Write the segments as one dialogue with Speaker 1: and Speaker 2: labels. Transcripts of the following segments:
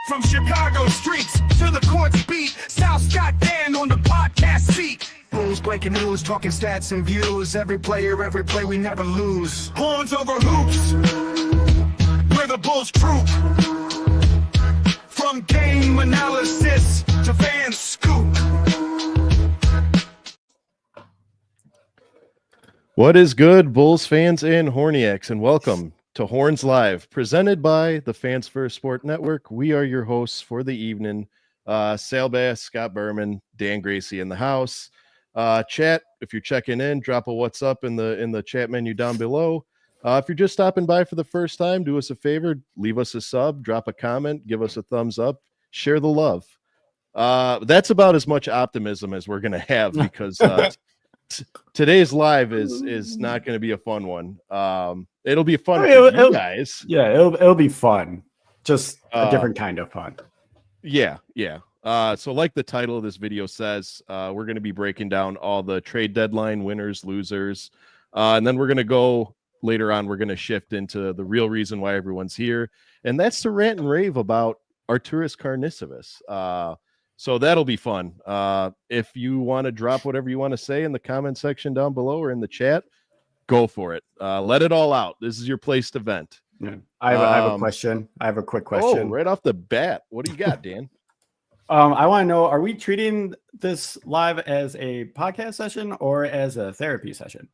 Speaker 1: From Chicago streets to the courts beat, South Scott Dan on the podcast seat. Bulls breaking news, talking stats and views. Every player, every play, we never lose. Horns over hoops, we're the Bulls troop. From game analysis to fan scoop.
Speaker 2: What is good, Bulls fans and Horniacs, and welcome to Horns Live, presented by the Fans First Sport Network. We are your hosts for the evening. Sale Bass, Scott Berman, Dan Gracie in the house. Chat, if you're checking in, drop a what's up in the chat menu down below. If you're just stopping by for the first time, do us a favor, leave us a sub, drop a comment, give us a thumbs up, share the love. That's about as much optimism as we're going to have because today's live is not going to be a fun one. It'll be fun for you guys.
Speaker 3: Yeah, it'll be fun. Just a different kind of fun.
Speaker 2: Yeah. So like the title of this video says, we're going to be breaking down all the trade deadline winners, losers, and then we're going to go later on. We're going to shift into the real reason why everyone's here, and that's to rant and rave about Arturas Karnisovas. So that'll be fun. If you want to drop whatever you want to say in the comment section down below or in the chat, go for it. Let it all out. This is your place to vent.
Speaker 3: Yeah. I have a question. I have a quick question.
Speaker 2: Oh, right off the bat. What do you got, Dan?
Speaker 3: I want to know, are we treating this live as a podcast session or as a therapy session?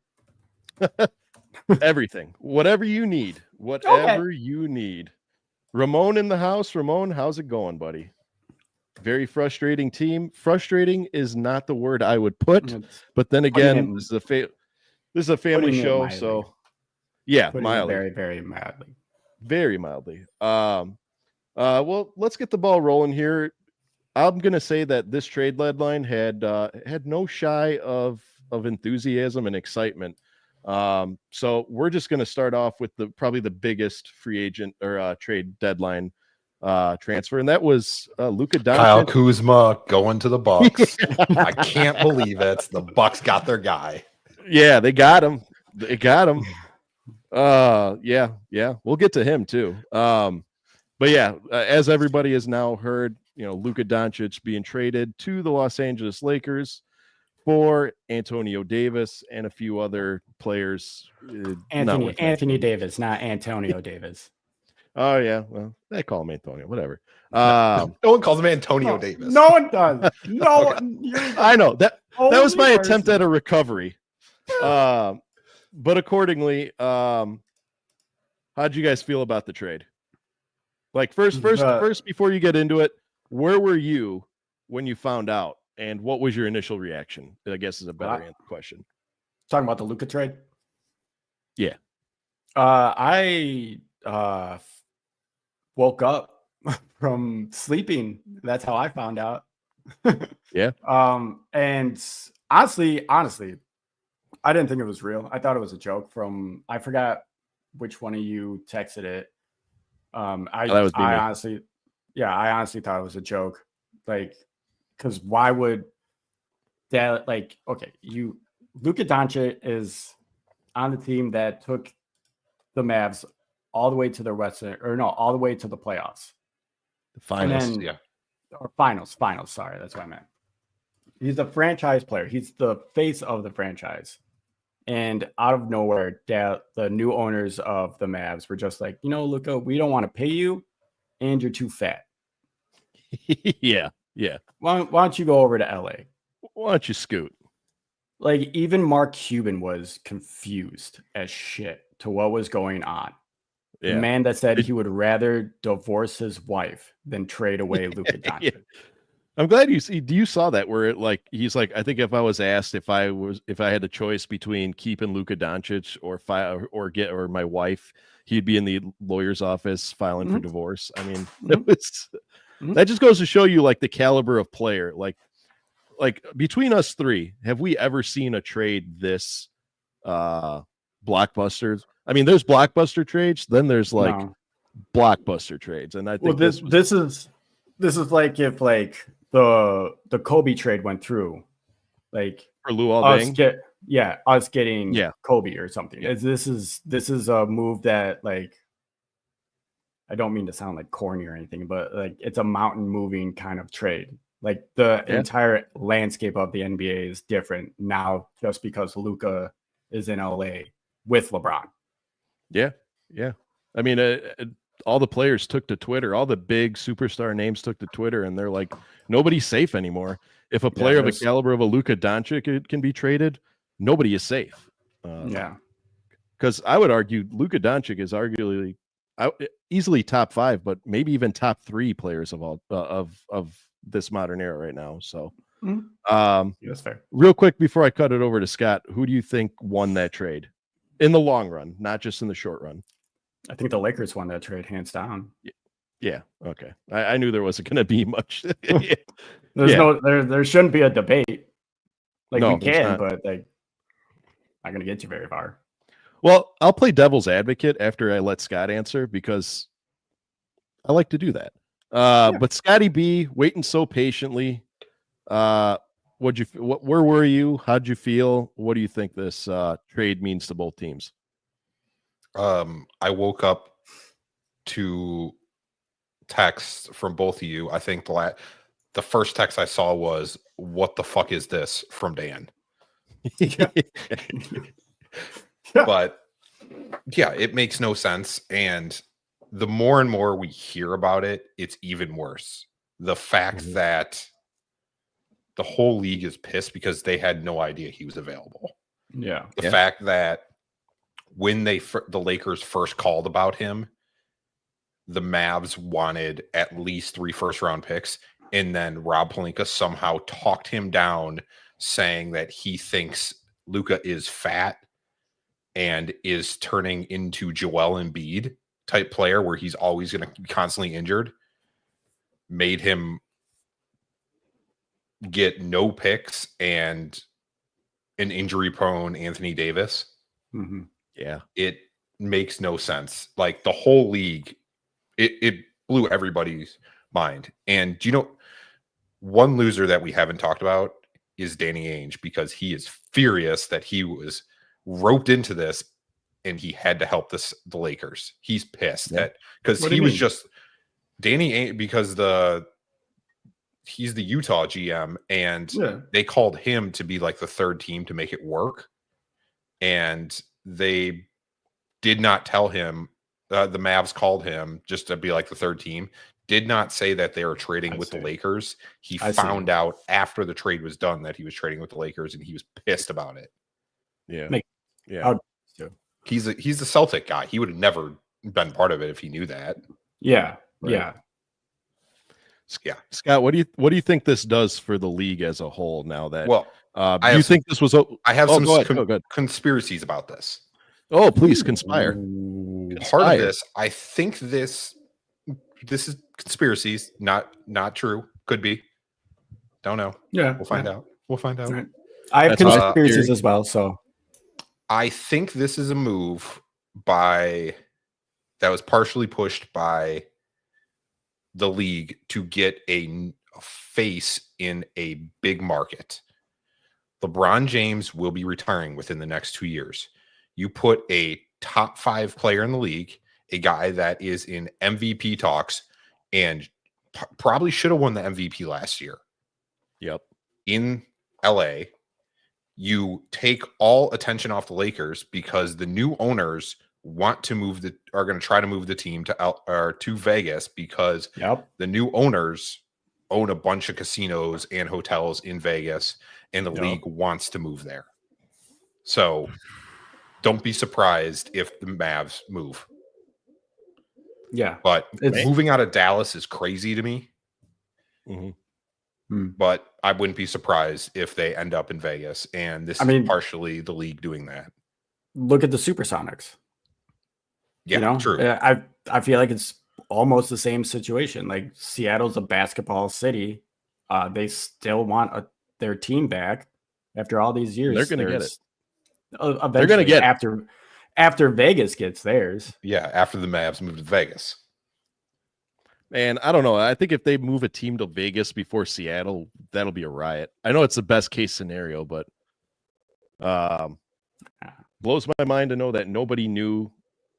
Speaker 2: Everything. Whatever you need. Whatever you need. Ramon in the house. Ramon, how's it going, buddy? Very frustrating team. Frustrating is not the word I would put, but then again, this is a family show, so yeah, mildly.
Speaker 3: Very, very mildly.
Speaker 2: Very mildly. Well, let's get the ball rolling here. I'm gonna say that this trade deadline had no shy of enthusiasm and excitement. So we're just gonna start off with probably the biggest free agent or trade deadline transfer, and that was Luka Doncic.
Speaker 4: Kyle Kuzma going to the Bucks. I can't believe it. The Bucks got their guy.
Speaker 2: Yeah, they got him. Yeah. We'll get to him too. But yeah, as everybody has now heard, Luka Doncic being traded to the Los Angeles Lakers for Antonio Davis and a few other players.
Speaker 3: Anthony Davis, not Antonio Davis.
Speaker 2: Oh yeah, well, they call him Antonio, whatever.
Speaker 4: No one calls him Antonio Davis.
Speaker 3: No one does. No,
Speaker 2: I know that was my attempt at a recovery. But accordingly, how'd you guys feel about the trade? Like first, before you get into it, where were you when you found out, and what was your initial reaction? I guess is a better question.
Speaker 3: Talking about the Luka trade.
Speaker 2: Yeah.
Speaker 3: I woke up from sleeping. That's how I found out.
Speaker 2: Yeah.
Speaker 3: And honestly, I didn't think it was real. I thought it was a joke I forgot which one of you texted it. I honestly thought it was a joke. Like, because why would that, Luka Doncic is on the team that took the Mavs all the way to all the way to the playoffs.
Speaker 4: The finals,
Speaker 3: Or finals. Sorry, that's what I meant. He's a franchise player. He's the face of the franchise. And out of nowhere, the new owners of the Mavs were just like, Luka, we don't want to pay you, and you're too fat.
Speaker 2: Yeah.
Speaker 3: Why don't you go over to LA?
Speaker 2: Why don't you scoot?
Speaker 3: Like, even Mark Cuban was confused as shit to what was going on. Yeah. The man that said he would rather divorce his wife than trade away Luka Doncic.
Speaker 2: Yeah. I'm glad you saw that where he's like, I think if I was asked if I had a choice between keeping Luka Doncic or my wife, he'd be in the lawyer's office filing for divorce. I mean, that just goes to show you like the caliber of player. Like between us three, have we ever seen a trade this blockbuster? I mean, there's blockbuster trades, then there's blockbuster trades, and I think
Speaker 3: this is like if the Kobe trade went through, like
Speaker 2: for Luol Deng.
Speaker 3: Us getting Kobe or something. Yeah. This is a move that I don't mean to sound like corny or anything, but like it's a mountain moving kind of trade. Like the entire landscape of the NBA is different now just because Luka is in LA with LeBron.
Speaker 2: Yeah. Yeah. I mean, all the players took to Twitter, all the big superstar names took to Twitter, and they're like, nobody's safe anymore. If a player of the caliber of a Luka Doncic can be traded, nobody is safe. Because I would argue Luka Doncic is arguably easily top 5, but maybe even top 3 players of all of this modern era right now. So,
Speaker 3: that's fair.
Speaker 2: Real quick before I cut it over to Scott, who do you think won that trade in the long run, not just in the short run?
Speaker 3: I think the Lakers won that trade hands down.
Speaker 2: Yeah. Okay. I knew there wasn't going to be much.
Speaker 3: There shouldn't be a debate. Like
Speaker 2: no,
Speaker 3: we can, but like not going to get you very far.
Speaker 2: Well, I'll play devil's advocate after I let Scott answer because I like to do that. But Scotty B, waiting so patiently. Where were you? How'd you feel? What do you think this trade means to both teams?
Speaker 4: I woke up to texts from both of you. I think the first text I saw was, "What the fuck is this?" from Dan. But yeah, it makes no sense. And the more and more we hear about it, it's even worse. The fact that the whole league is pissed because they had no idea he was available.
Speaker 3: Yeah.
Speaker 4: The fact that when the Lakers first called about him, the Mavs wanted at least 3 first-round picks, and then Rob Pelinka somehow talked him down, saying that he thinks Luka is fat and is turning into Joel Embiid type player where he's always going to be constantly injured, made him get no picks and an injury-prone Anthony Davis.
Speaker 3: Mm-hmm.
Speaker 2: Yeah.
Speaker 4: It makes no sense. Like the whole league, it blew everybody's mind. And do you know, one loser that we haven't talked about is Danny Ainge, because he is furious that he was roped into this and he had to help the Lakers. He's pissed because he was just Danny Ainge, because he's the Utah GM and they called him to be like the third team to make it work. And they did not tell him, the Mavs called him just to be like the third team, did not say that they were trading with the Lakers. He found out after the trade was done that he was trading with the Lakers, and he was pissed about it.
Speaker 2: Yeah.
Speaker 4: He's the Celtic guy. He would have never been part of it if he knew that.
Speaker 3: Yeah.
Speaker 2: Right.
Speaker 3: Yeah.
Speaker 4: Yeah.
Speaker 2: Scott, what do you think this does for the league as a whole now that
Speaker 4: I
Speaker 2: think this was
Speaker 4: I have some conspiracies about this.
Speaker 2: Oh, please conspire.
Speaker 4: Part of this, I think this is conspiracies, not true. Could be. Don't know.
Speaker 3: Yeah.
Speaker 4: We'll find out. We'll find out.
Speaker 3: Right. I have conspiracies as well, so
Speaker 4: I think this is a move that was partially pushed by the league to get a face in a big market. LeBron James will be retiring within the next 2 years. You put a top 5 player in the league, a guy that is in MVP talks and probably should have won the MVP last year.
Speaker 2: Yep.
Speaker 4: In LA, you take all attention off the Lakers because the new owners are going to try to move the team to Vegas because the new owners own a bunch of casinos and hotels in Vegas, and the league wants to move there. So don't be surprised if the Mavs move.
Speaker 3: Yeah.
Speaker 4: But moving out of Dallas is crazy to me.
Speaker 2: Mm-hmm.
Speaker 4: But I wouldn't be surprised if they end up in Vegas, and this is partially the league doing that.
Speaker 3: Look at the Supersonics.
Speaker 4: Yeah, true.
Speaker 3: I feel like it's almost the same situation. Like Seattle's a basketball city. They still want their team back after all these years.
Speaker 2: They're going to get it.
Speaker 3: They're going to get after Vegas gets theirs.
Speaker 4: Yeah, after the Mavs move to Vegas.
Speaker 2: And I don't know. I think if they move a team to Vegas before Seattle, that'll be a riot. I know it's the best case scenario, but blows my mind to know that nobody knew,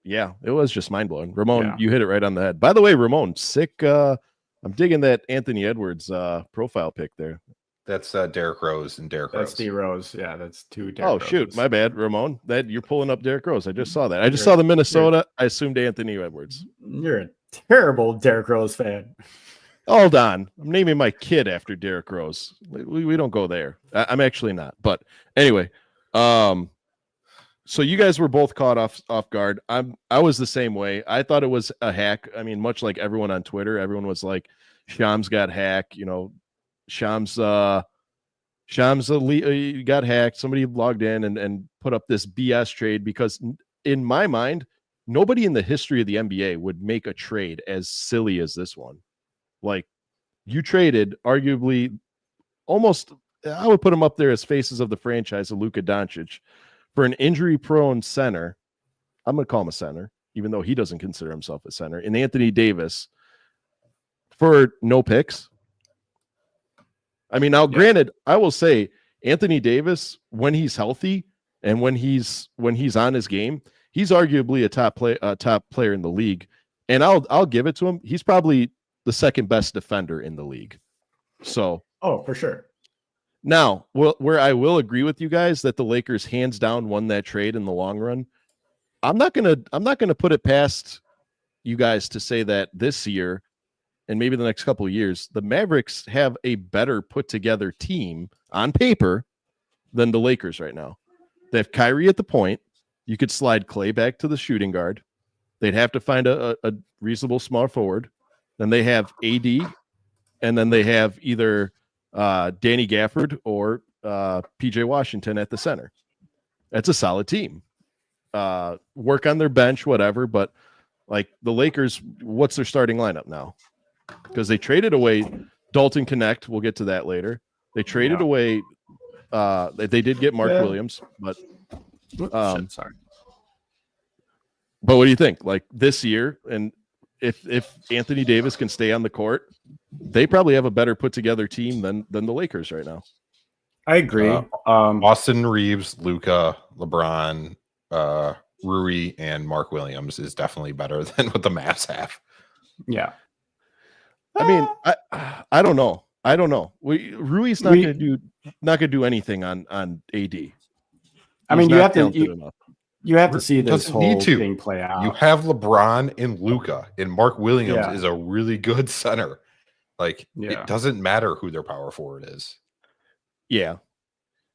Speaker 2: Yeah, it was just mind blowing. Ramon, you hit it right on the head. By the way, Ramon, sick. I'm digging that Anthony Edwards profile pic there.
Speaker 4: That's Derrick Rose and Derrick Rose.
Speaker 3: That's D Rose. Yeah, that's two Derrick Roses.
Speaker 2: Shoot, my bad, Ramon. That you're pulling up Derrick Rose. I just saw that. I just saw the Minnesota. I assumed Anthony Edwards.
Speaker 3: You're a terrible Derrick Rose fan.
Speaker 2: Hold on, I'm naming my kid after Derrick Rose. We don't go there. I'm actually not. But anyway, so you guys were both caught off guard. I was the same way. I thought it was a hack. I mean, much like everyone on Twitter, everyone was like, Shams got hacked. You know, Shams got hacked. Somebody logged in and put up this BS trade, because in my mind, nobody in the history of the NBA would make a trade as silly as this one. Like, you traded arguably almost, I would put him up there as faces of the franchise, of Luka Doncic, for an injury-prone center. I'm going to call him a center, even though he doesn't consider himself a center, and Anthony Davis for no picks. I mean, now, granted, I will say Anthony Davis, when he's healthy and when he's on his game, he's arguably a top player in the league, and I'll give it to him. He's probably the second best defender in the league. So,
Speaker 3: for sure.
Speaker 2: Now, where I will agree with you guys that the Lakers hands down won that trade in the long run, I'm not gonna put it past you guys to say that this year and maybe the next couple of years, the Mavericks have a better put together team on paper than the Lakers right now. They have Kyrie at the point. You could slide Clay back to the shooting guard. They'd have to find a reasonable small forward. Then they have AD, and then they have either Danny Gafford or PJ Washington at the center. That's a solid team. Work on their bench, whatever, but like the Lakers, what's their starting lineup now? Because they traded away Dalton Connect. We'll get to that later. They traded away. They did get Mark Williams, but
Speaker 3: sorry.
Speaker 2: But what do you think? Like this year, and if Anthony Davis can stay on the court, they probably have a better put together team than the Lakers right now.
Speaker 3: I agree.
Speaker 4: Austin Reeves, Luka, LeBron, Rui, and Mark Williams is definitely better than what the Mavs have.
Speaker 3: Yeah.
Speaker 2: I mean, I don't know. Rui's not going to do anything on AD.
Speaker 3: I mean, you have to see this whole thing play out.
Speaker 4: You have LeBron and Luka, and Mark Williams is a really good center. Like, it doesn't matter who their power forward is.
Speaker 2: Yeah.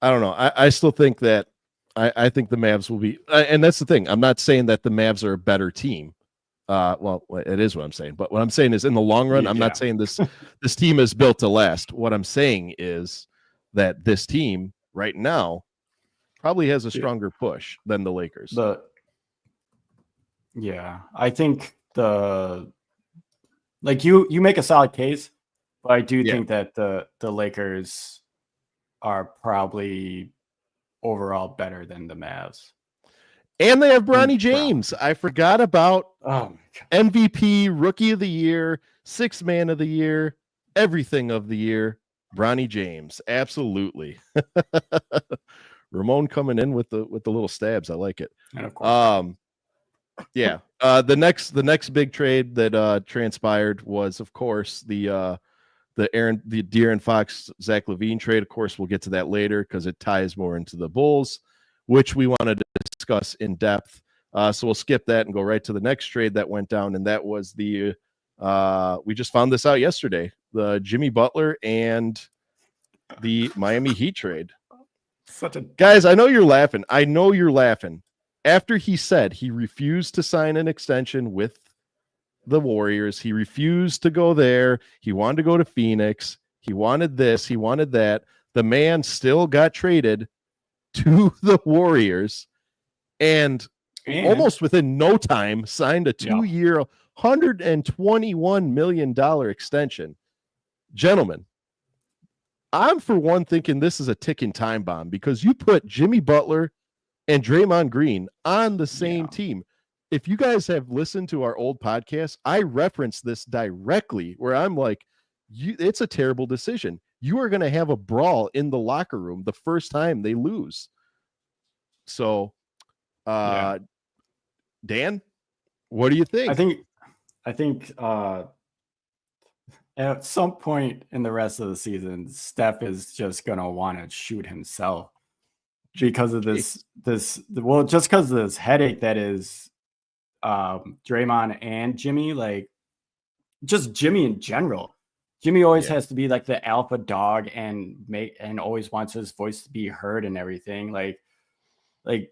Speaker 2: I don't know. I still think that I think the Mavs will be, and that's the thing. I'm not saying that the Mavs are a better team. Well, it is what I'm saying. But what I'm saying is in the long run, I'm not saying this team is built to last. What I'm saying is that this team right now probably has a stronger push than the Lakers.
Speaker 3: I think you make a solid case, but I do think that the Lakers are probably overall better than the Mavs.
Speaker 2: And they have Bronny James. I forgot about MVP, Rookie of the Year, Sixth Man of the Year, everything of the year. Bronny James, absolutely. Ramon coming in with the little stabs. I like it.
Speaker 3: And of course,
Speaker 2: the next big trade that transpired was, of course, the De'Aaron Fox, Zach LaVine trade. Of course, we'll get to that later because it ties more into the Bulls, which we wanted to discuss in depth. So we'll skip that and go right to the next trade that went down, and that was we just found this out yesterday, the Jimmy Butler and the Miami Heat trade. Guys, I know you're laughing. After he said he refused to sign an extension with the Warriors, he refused to go there. He wanted to go to Phoenix. He wanted this. He wanted that. The man still got traded to the Warriors and almost within no time signed a 2-year, $121 million extension. Gentlemen, I'm for one thinking this is a ticking time bomb because you put Jimmy Butler and Draymond Green on the same team. If you guys have listened to our old podcast, I referenced this directly where I'm like, it's a terrible decision. You are going to have a brawl in the locker room the first time they lose. So, Dan, What do you think?
Speaker 3: I think at some point in the rest of the season, Steph is just gonna want to shoot himself because of just because of this headache that is Draymond and Jimmy, like just Jimmy in general. Jimmy always has to be like the alpha dog and always wants his voice to be heard and everything. And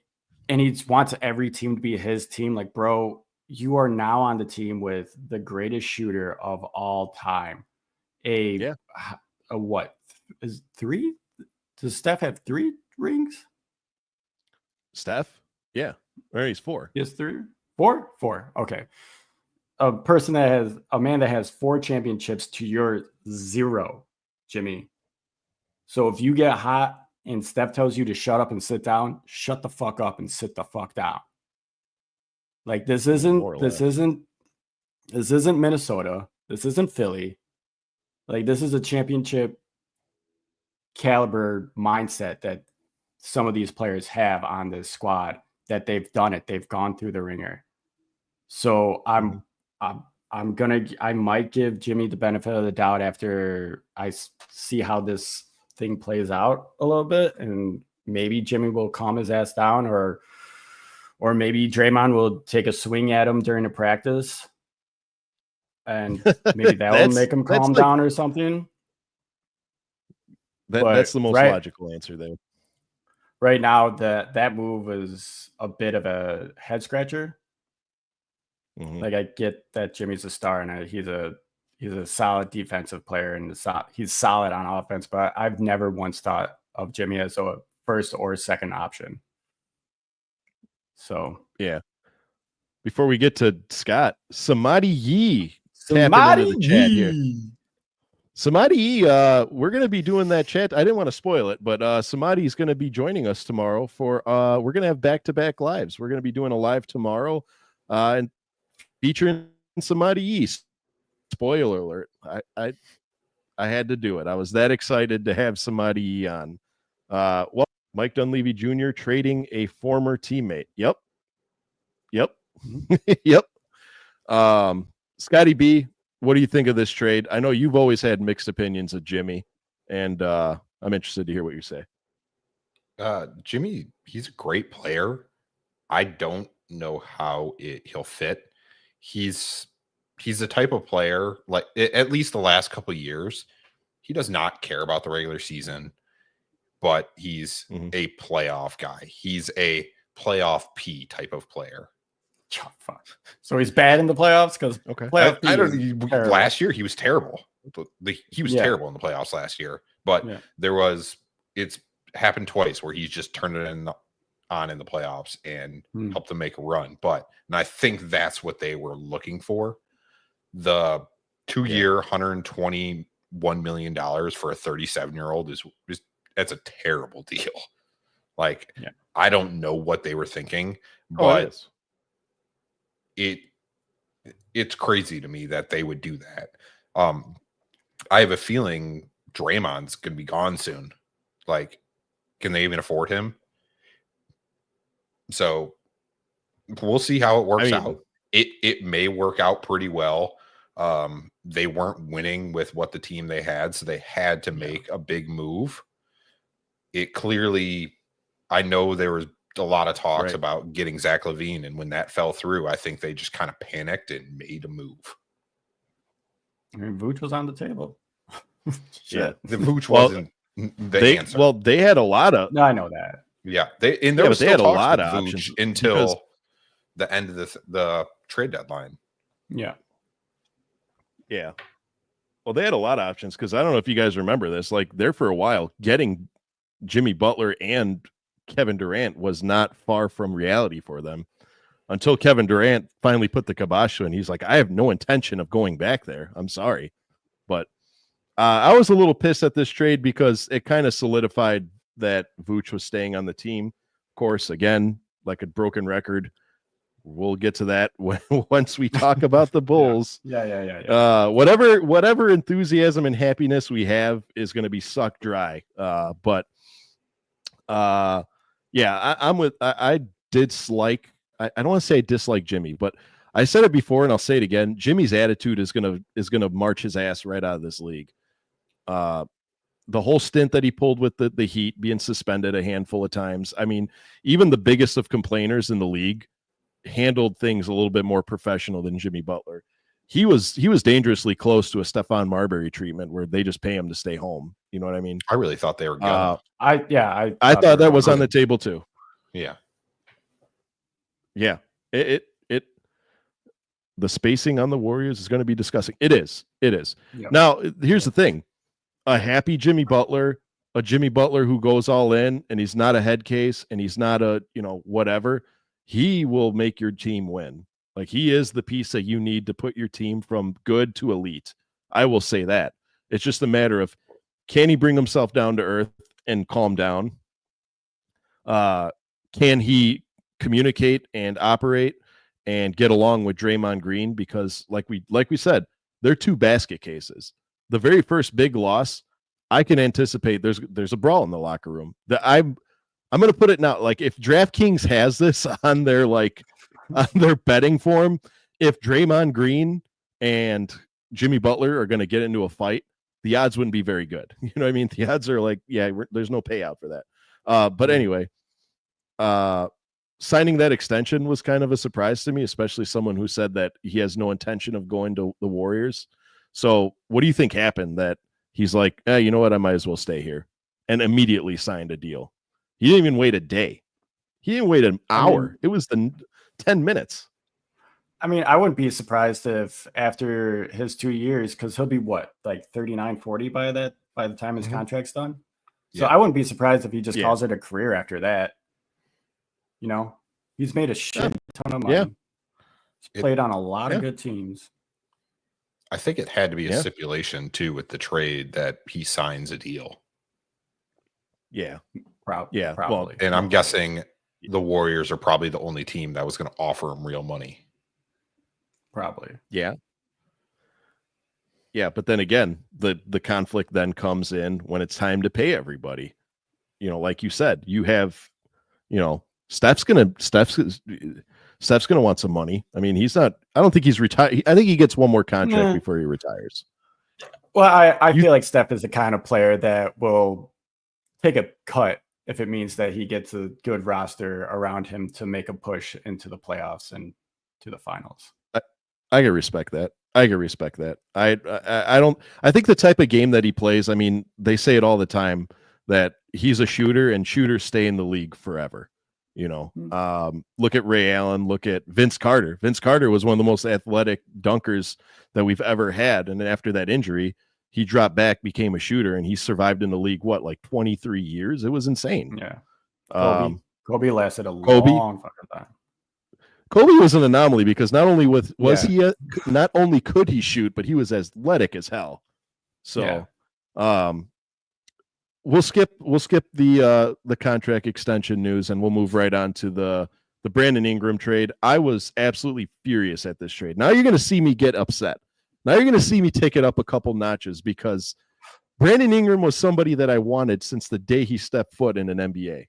Speaker 3: he wants every team to be his team. Like, bro, you are now on the team with the greatest shooter of all time. A what is 3? Does Steph have 3 rings?
Speaker 2: Steph? Yeah. Or he's 4.
Speaker 3: He has 3? 4? 4. Okay. A man that has 4 championships to your 0, Jimmy. So if you get hot and Steph tells you to shut up and sit down, shut the fuck up and sit the fuck down. Like this isn't Minnesota. This isn't Philly. Like this is a championship caliber mindset that some of these players have on this squad, that they've done it. They've gone through the ringer. So I might give Jimmy the benefit of the doubt after I see how this thing plays out a little bit, and maybe Jimmy will calm his ass down, or maybe Draymond will take a swing at him during the practice, and maybe that will make him calm down or something.
Speaker 2: That's the most logical answer there.
Speaker 3: Right now, that move is a bit of a head scratcher. Mm-hmm. Like I get that Jimmy's a star and he's a solid defensive player and he's solid on offense, but I've never once thought of Jimmy as a first or second option. So
Speaker 2: yeah. Before we get to Scott, Samadi Yee tapping into the chat here. Samadi Yee, we're going to be doing that chat. I didn't want to spoil it, but Samadi is going to be joining us tomorrow for we're going to have back-to-back lives. We're going to be doing a live tomorrow and featuring Samadi Yee. Spoiler alert. I had to do it. I was that excited to have Samadi Yee on. Well, Mike Dunleavy Jr. trading a former teammate. Yep. Yep. Scotty B, what do you think of this trade? I know you've always had mixed opinions of Jimmy, and I'm interested to hear what you say.
Speaker 4: Jimmy, he's a great player. I don't know how he'll fit. He's the type of player, like at least the last couple of years, he does not care about the regular season, but he's a playoff guy. He's a playoff P type of player.
Speaker 3: So he's bad in the playoffs because
Speaker 4: last year he was terrible. He was terrible in the playoffs last year, but it's happened twice where he's just turned it on in the playoffs and helped them make a run. And I think that's what they were looking for. The 2-year, $121 million for a 37-year-old that's a terrible deal. Like, I don't know what they were thinking, but it's crazy to me that they would do that. I have a feeling Draymond's going to be gone soon. Like, can they even afford him? So we'll see how it works out. It may work out pretty well. They weren't winning with what the team they had, so they had to make a big move. It clearly, I know there was a lot of talks about getting Zach LaVine, and when that fell through, I think they just kind of panicked and made a move.
Speaker 3: I mean, Vooch was on the table.
Speaker 4: The Vooch wasn't the answer.
Speaker 2: Well, they had a lot of.
Speaker 3: No, I know that.
Speaker 4: Yeah, they had a lot of options until the end of the trade deadline.
Speaker 3: Yeah.
Speaker 2: Well, they had a lot of options because I don't know if you guys remember this. Like, there for a while, getting Jimmy Butler and Kevin Durant was not far from reality for them until Kevin Durant finally put the kibosh to it, and he's like, I have no intention of going back there. I'm sorry. But I was a little pissed at this trade because it kind of solidified that Vooch was staying on the team. Of course, again, like a broken record, we'll get to that once we talk about the Bulls.
Speaker 3: Yeah.
Speaker 2: Whatever enthusiasm and happiness we have is going to be sucked dry. I dislike. I don't want to say I dislike Jimmy, but I said it before and I'll say it again. Jimmy's attitude is gonna march his ass right out of this league. The whole stint that he pulled with the Heat, being suspended a handful of times. I mean, even the biggest of complainers in the league handled things a little bit more professional than Jimmy Butler. He was dangerously close to a Stephon Marbury treatment where they just pay him to stay home. You know what I mean?
Speaker 4: I really thought they were good.
Speaker 2: I thought that was on the table too.
Speaker 4: Yeah.
Speaker 2: Yeah. It the spacing on the Warriors is going to be disgusting. It is. Yep. Now, here's the thing. A happy Jimmy Butler, a Jimmy Butler who goes all in and he's not a head case and he's not a, whatever, he will make your team win. Like, he is the piece that you need to put your team from good to elite. I will say that. It's just a matter of, can he bring himself down to earth and calm down? Can he communicate and operate and get along with Draymond Green? Because like we said, they're two basket cases. The very first big loss, I can anticipate there's a brawl in the locker room. I'm going to put it now. Like, if DraftKings has this on their on their betting form, if Draymond Green and Jimmy Butler are going to get into a fight, the odds wouldn't be very good. You know what I mean? The odds are like, there's no payout for that. But anyway, signing that extension was kind of a surprise to me, especially someone who said that he has no intention of going to the Warriors. So what do you think happened that he's like, you know what, I might as well stay here, and immediately signed a deal? He didn't even wait a day. He didn't wait an hour. It was 10 minutes.
Speaker 3: I mean, I wouldn't be surprised if after his 2 years, because he'll be what, like 39, 40 by the time his contract's done. So I wouldn't be surprised if he just calls it a career after that. He's made a shit ton of money.
Speaker 2: Yeah.
Speaker 3: He's played on a lot of good teams.
Speaker 4: I think it had to be a stipulation too with the trade that he signs a deal.
Speaker 2: Yeah.
Speaker 3: Probably.
Speaker 2: Well,
Speaker 4: and I'm guessing the Warriors are probably the only team that was going to offer him real money.
Speaker 3: Probably.
Speaker 2: Yeah. Yeah, but then again, the conflict then comes in when it's time to pay everybody. Like you said, you have, Steph's gonna want some money. I mean, I don't think he's retired. I think he gets one more contract before he retires.
Speaker 3: Well, I feel like Steph is the kind of player that will take a cut if it means that he gets a good roster around him to make a push into the playoffs and to the finals.
Speaker 2: I can respect that. I think the type of game that he plays, I mean, they say it all the time that he's a shooter and shooters stay in the league forever. Look at Ray Allen, look at Vince Carter. Vince Carter was one of the most athletic dunkers that we've ever had. And then after that injury, he dropped back, became a shooter, and he survived in the league, 23 years? It was insane.
Speaker 3: Yeah. Kobe lasted a long fucking time.
Speaker 2: Kobe was an anomaly because not only not only could he shoot, but he was athletic as hell. So, we'll skip the contract extension news and we'll move right on to the Brandon Ingram trade. I was absolutely furious at this trade. Now you're going to see me get upset. Now you're going to see me take it up a couple notches because Brandon Ingram was somebody that I wanted since the day he stepped foot in an NBA.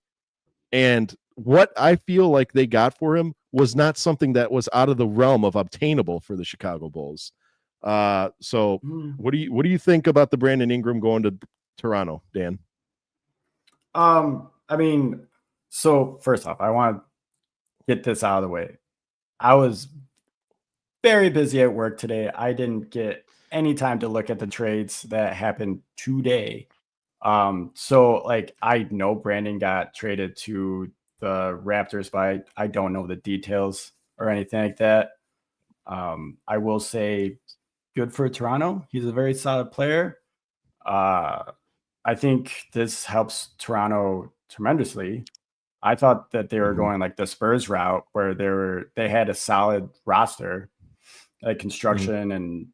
Speaker 2: And what I feel like they got for him was not something that was out of the realm of obtainable for the Chicago Bulls. So what do you think about the Brandon Ingram going to Toronto, Dan?
Speaker 3: I mean, so first off, I want to get this out of the way. I was very busy at work today. I didn't get any time to look at the trades that happened today. So I know Brandon got traded to the Raptors, but I don't know the details or anything like that. I will say good for Toronto. He's a very solid player. I think this helps Toronto tremendously. I thought that they were going like the Spurs route where they had a solid roster, like construction and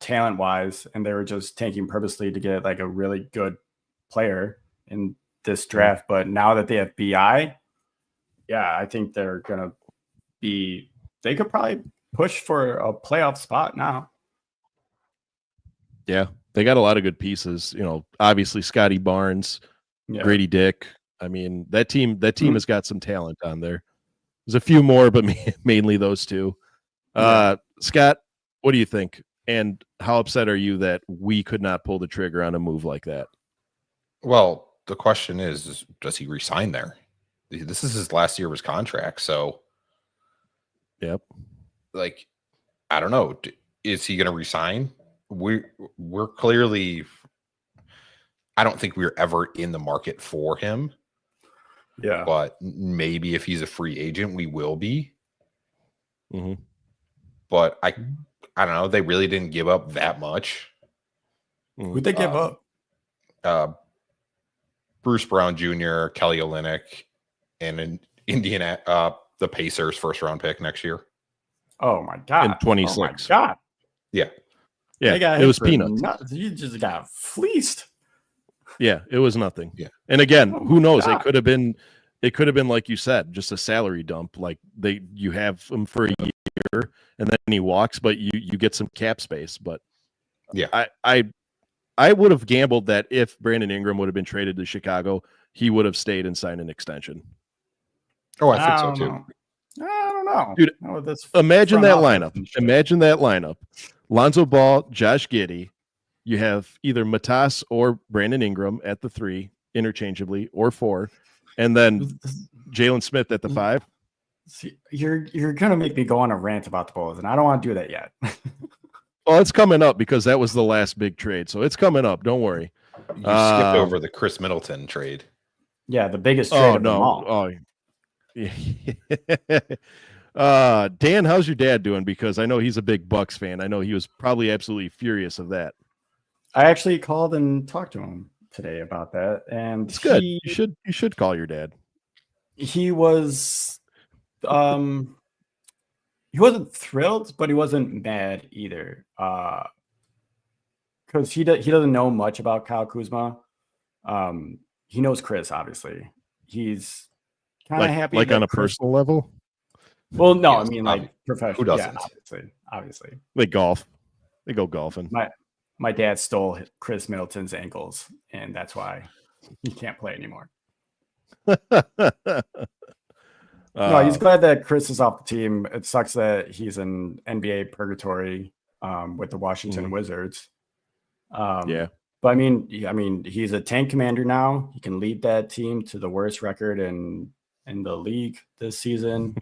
Speaker 3: talent wise, and they were just tanking purposely to get like a really good player in this draft. But now that they have BI, I think they're gonna they could probably push for a playoff spot now.
Speaker 2: Yeah, they got a lot of good pieces. Obviously Scotty Barnes, Grady Dick. I mean, that team has got some talent on there. There's a few more, but mainly those two. Scott, what do you think? And how upset are you that we could not pull the trigger on a move like that?
Speaker 4: Well, the question is does he resign there? This is his last year of his contract. So,
Speaker 2: yep.
Speaker 4: Like, I don't know. Is he going to resign? We're clearly, I don't think we're ever in the market for him.
Speaker 3: Yeah.
Speaker 4: But maybe if he's a free agent, we will be.
Speaker 2: Mm-hmm.
Speaker 4: But I don't know. They really didn't give up that much.
Speaker 3: Who'd they give up?
Speaker 4: Bruce Brown Jr., Kelly Olynyk, and an the Pacers first round pick next year.
Speaker 3: Oh my God.
Speaker 2: In 26.
Speaker 3: Oh my God.
Speaker 4: Yeah.
Speaker 2: Yeah. It was peanuts.
Speaker 3: You just got fleeced.
Speaker 2: Yeah, it was nothing.
Speaker 4: Yeah.
Speaker 2: And again, who knows? God. It could have been like you said, just a salary dump. Like you have him for a year and then he walks, but you get some cap space. But
Speaker 4: yeah,
Speaker 2: I would have gambled that if Brandon Ingram would have been traded to Chicago, he would have stayed and signed an extension.
Speaker 4: Oh, I think so too.
Speaker 3: I don't know.
Speaker 2: Dude, imagine that lineup. Imagine that lineup. Lonzo Ball, Josh Giddey. You have either Matas or Brandon Ingram at the 3 interchangeably or 4, and then Jalen Smith at the 5.
Speaker 3: See, you're gonna make me go on a rant about the Bulls, and I don't want to do that yet.
Speaker 2: Well, it's coming up because that was the last big trade, so it's coming up. Don't worry.
Speaker 4: You skipped over the Chris Middleton trade.
Speaker 3: Yeah, the biggest trade of them all.
Speaker 2: Oh, yeah. Dan, how's your dad doing? Because I know he's a big Bucks fan. I know he was probably absolutely furious of that.
Speaker 3: I actually called and talked to him today about that, and
Speaker 2: it's good. You should call your dad.
Speaker 3: He was, he wasn't thrilled, but he wasn't mad either, because he doesn't know much about Kyle Kuzma. He knows Chris, obviously. He's kind of happy,
Speaker 2: like on a personal level.
Speaker 3: Well, no, I mean like professional.
Speaker 4: Who doesn't?
Speaker 3: Yeah, obviously.
Speaker 2: They golf. They go golfing.
Speaker 3: My dad stole Chris Middleton's ankles, and that's why he can't play anymore. No, he's glad that Chris is off the team. It sucks that he's in NBA purgatory with the Washington Wizards.
Speaker 2: Yeah.
Speaker 3: But I mean, he's a tank commander now. He can lead that team to the worst record in the league this season.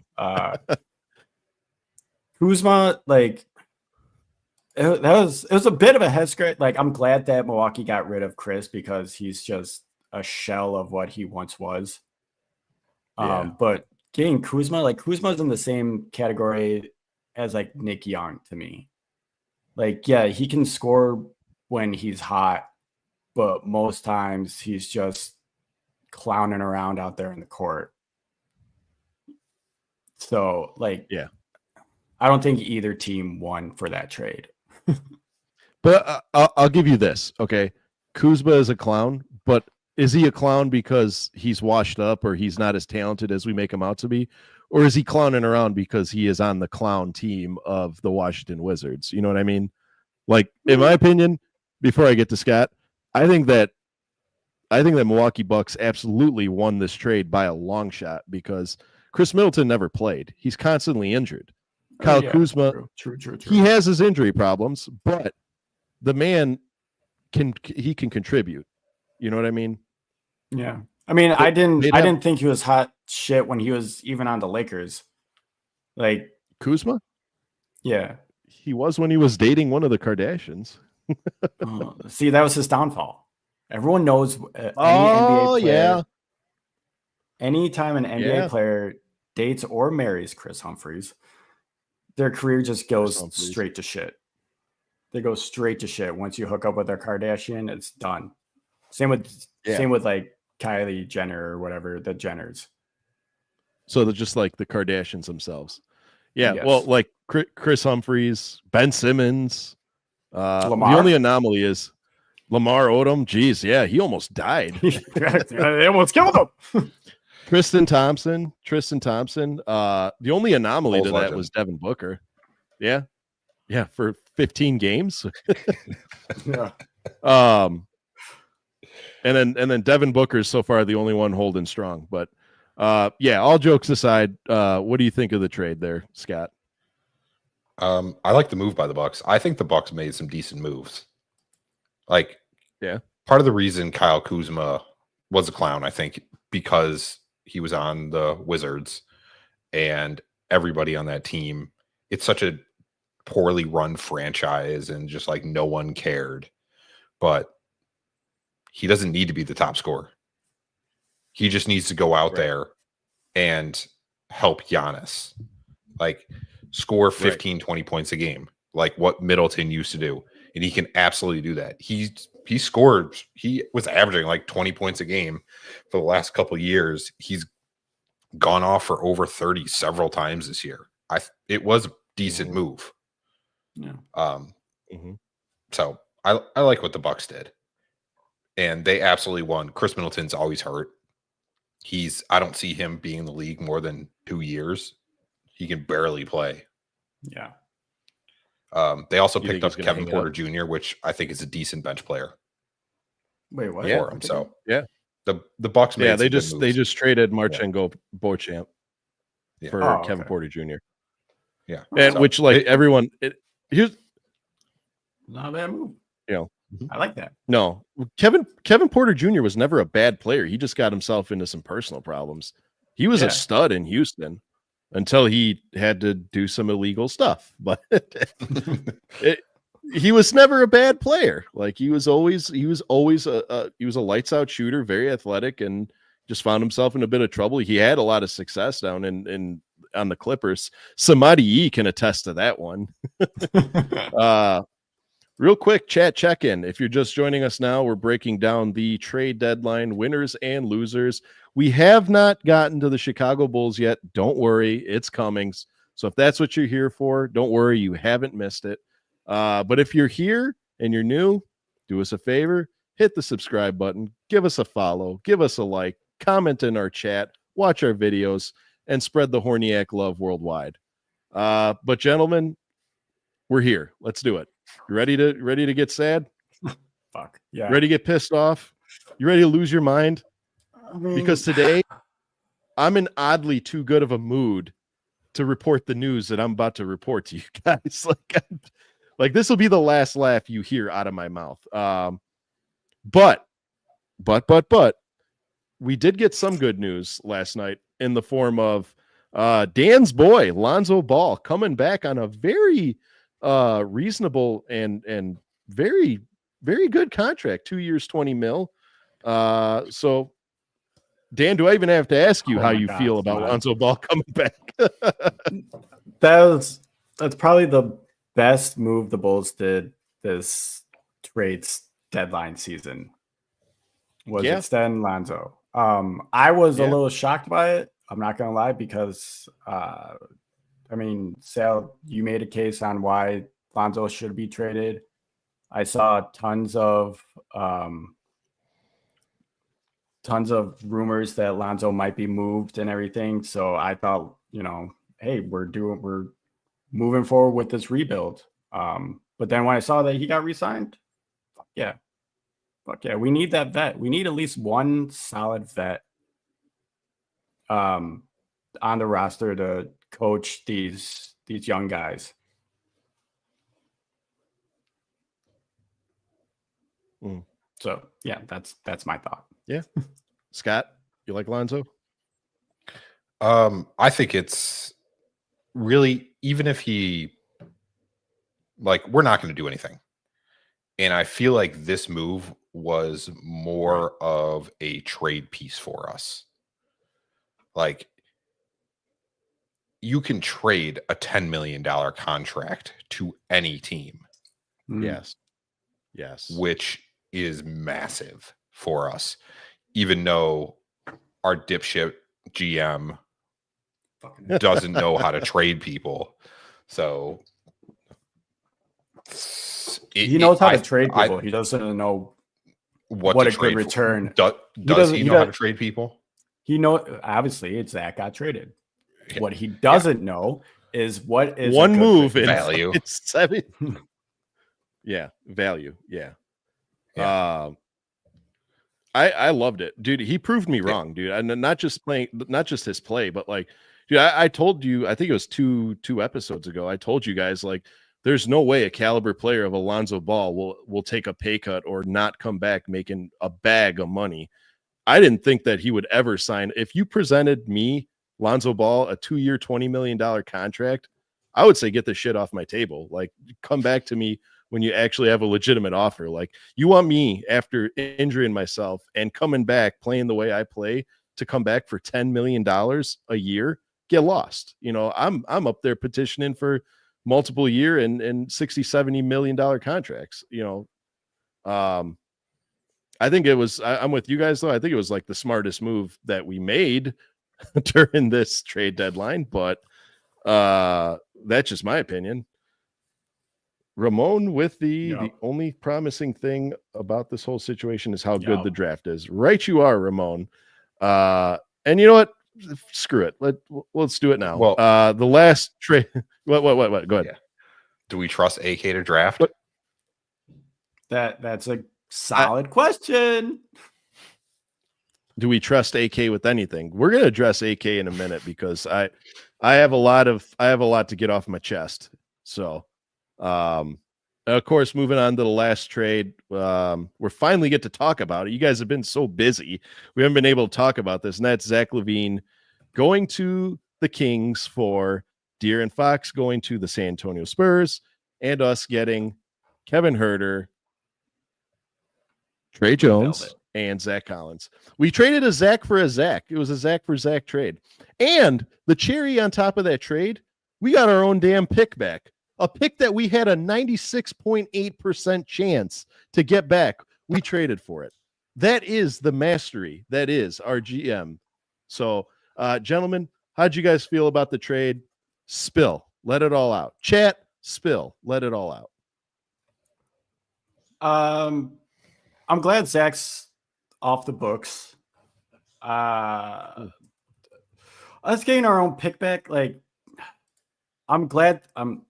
Speaker 3: Kuzma, like, it was a bit of a head scratch. Like, I'm glad that Milwaukee got rid of Chris because he's just a shell of what he once was. But getting Kuzma, like Kuzma's in the same category as like Nick Young to me. Like, yeah, he can score when he's hot, but most times he's just clowning around out there in the court. So, like,
Speaker 2: yeah,
Speaker 3: I don't think either team won for that trade.
Speaker 2: But I'll give you this, okay? Kuzma is a clown, but is he a clown because he's washed up or he's not as talented as we make him out to be? Or is he clowning around because he is on the clown team of the Washington Wizards? You know what I mean? Like, in my opinion, before I get to Scott, I think that Milwaukee Bucks absolutely won this trade by a long shot because Chris Middleton never played. He's constantly injured. Kyle Kuzma,
Speaker 3: true.
Speaker 2: He has his injury problems, but the man can contribute. You know what I mean?
Speaker 3: Yeah. I mean, I didn't think he was hot shit when he was even on the Lakers. Like
Speaker 2: Kuzma?
Speaker 3: Yeah.
Speaker 2: He was when he was dating one of the Kardashians.
Speaker 3: See, that was his downfall. Everyone knows NBA player, anytime an NBA player dates or marries Chris Humphries, their career just goes straight to shit. They go straight to shit. Once you hook up with a Kardashian, it's done. Same with like Kylie Jenner or whatever, the Jenners.
Speaker 2: So they're just like the Kardashians themselves. Yeah.
Speaker 3: Yes.
Speaker 2: Well, like Chris Humphries, Ben Simmons.
Speaker 3: Lamar?
Speaker 2: The only anomaly is Lamar Odom. Geez, yeah, he almost died.
Speaker 3: They almost killed him.
Speaker 2: Tristan Thompson. The only anomaly to that was Devin Booker. Yeah. Yeah, for 15 games.
Speaker 3: Yeah.
Speaker 2: And then Devin Booker is so far the only one holding strong. But yeah, all jokes aside, what do you think of the trade there, Scott?
Speaker 4: I like the move by the Bucks. I think the Bucks made some decent moves. Like,
Speaker 2: yeah,
Speaker 4: part of the reason Kyle Kuzma was a clown, I think, because he was on the Wizards and everybody on that team. It's such a poorly run franchise and just like no one cared. But he doesn't need to be the top scorer. He just needs to go out there and help Giannis. Like, score 15, 20 points a game, like what Middleton used to do. And he can absolutely do that. He was averaging like 20 points a game for the last couple of years. He's gone off for over 30 several times this year. It was a decent move.
Speaker 3: Yeah.
Speaker 4: So I like what the Bucks did. And they absolutely won. Chris Middleton's always hurt. I don't see him being in the league more than 2 years. He can barely play.
Speaker 3: Yeah.
Speaker 4: They also picked up Kevin Porter Jr., which I think is a decent bench player.
Speaker 3: Wait, what?
Speaker 4: For him. So
Speaker 2: yeah,
Speaker 4: the Bucks made
Speaker 2: they just traded Marchenko Beauchamp for
Speaker 3: okay.
Speaker 2: Kevin Porter Jr.
Speaker 4: Yeah,
Speaker 2: and
Speaker 4: so,
Speaker 2: which like everyone here's
Speaker 3: not a bad move.
Speaker 2: You know,
Speaker 3: I like that.
Speaker 2: No, Kevin Porter Jr. was never a bad player. He just got himself into some personal problems. He was a stud in Houston until he had to do some illegal stuff. But he was never a bad player. Like he was always a lights out shooter, very athletic, and just found himself in a bit of trouble. He had a lot of success down in on the Clippers. Samadi E can attest to that one. Real quick chat check-in. If you're just joining us now, we're breaking down the trade deadline winners and losers. We have not gotten to the Chicago Bulls yet. Don't worry, it's coming. So if that's what you're here for, don't worry, you haven't missed it. But if you're here and you're new, do us a favor, hit the subscribe button, give us a follow, give us a like, comment in our chat, watch our videos, and spread the Horniak love worldwide. But gentlemen, we're here. Let's do it. You ready to get sad?
Speaker 3: Fuck yeah.
Speaker 2: Ready to get pissed off? You ready to lose your mind? Because today I'm in oddly too good of a mood to report the news that I'm about to report to you guys. Like this will be the last laugh you hear out of my mouth. But we did get some good news last night in the form of Dan's boy Lonzo Ball coming back on a very reasonable and very, very good contract, 2 years, 20 mil. So Dan, do I even have to ask you how you feel about Lonzo Ball coming back?
Speaker 3: That's probably the best move the Bulls did this trades deadline season was extend Lonzo. I was a little shocked by it. I'm not gonna lie, because I mean, Sal, you made a case on why Lonzo should be traded. I saw tons of rumors that Lonzo might be moved and everything. So I thought, hey, we're moving forward with this rebuild. But then when I saw that he got re-signed, fuck yeah, we need that vet. We need at least one solid vet on the roster to coach these young guys. So yeah, that's my thought.
Speaker 2: Yeah. Scott, you like Lonzo?
Speaker 4: I think it's really, even if he, like, we're not going to do anything. And I feel like this move was more of a trade piece for us. Like, you can trade a $10 million contract to any team.
Speaker 2: Yes.
Speaker 4: Which is massive for us, even though our dipshit GM doesn't know how to trade people. So
Speaker 3: he knows how to trade people. He doesn't know what a good return.
Speaker 4: Does he know how to trade people?
Speaker 3: He obviously Zach got traded. What he doesn't know is what is
Speaker 2: one move in
Speaker 4: value.
Speaker 2: It's 7. Yeah, value. Yeah. I loved it, dude. He proved me wrong, dude. And not just his play, but like Dude, I told you, I think it was two episodes ago, I told you guys, like, there's no way a caliber player of Alonzo Ball will take a pay cut or not come back making a bag of money. I didn't think that he would ever sign. If you presented me, Lonzo Ball, a 2-year, $20 million contract, I would say, get the shit off my table. Like, come back to me when you actually have a legitimate offer. Like, you want me, after injuring myself and coming back playing the way I play, to come back for $10 million a year? Get lost. You know, I'm up there petitioning for multiple year and 60, $70 million contracts. You know, I think it was, I'm with you guys though. I think it was like the smartest move that we made during this trade deadline, but that's just my opinion. Ramon with the only promising thing about this whole situation is how good the draft is. Right, you are, Ramon. And you know what? Screw it. Let's do it now.
Speaker 4: Well,
Speaker 2: the last trade. What? Go ahead.
Speaker 4: Yeah. Do we trust AK to draft?
Speaker 3: That's a solid question.
Speaker 2: Do we trust AK with anything? We're gonna address AK in a minute because I have a lot to get off my chest. So, of course, moving on to the last trade, we're finally get to talk about it. You guys have been so busy, we haven't been able to talk about this, and that's Zach LaVine going to the Kings for De'Aaron Fox going to the San Antonio Spurs, and us getting Kevin Huerter, Trey Jones, and Zach Collins. We traded a Zach for a Zach. It was a Zach for Zach trade. And the cherry on top of that trade, we got our own damn pick back. A pick that we had a 96.8% chance to get back. We traded for it. That is the mastery. That is our GM. So, gentlemen, how'd you guys feel about the trade? Spill. Let it all out. Chat, spill. Let it all out.
Speaker 3: I'm glad Zach's off the books. Us getting our own pick back, like, I'm glad. I'm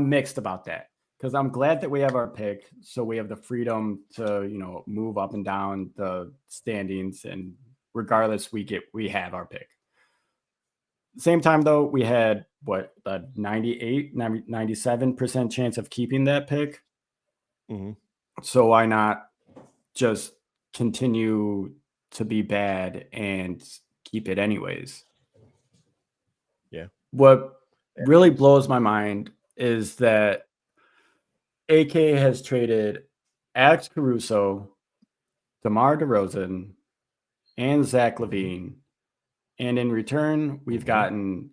Speaker 3: mixed about that because I'm glad that we have our pick, so we have the freedom to, you know, move up and down the standings, and regardless, we have our pick. Same time though, we had what, a 97% chance of keeping that pick.
Speaker 2: Mm-hmm.
Speaker 3: So why not just continue to be bad and keep it anyways?
Speaker 2: Yeah.
Speaker 3: What really blows my mind is that AK has traded Alex Caruso, DeMar DeRozan, and Zach LaVine. And in return, we've gotten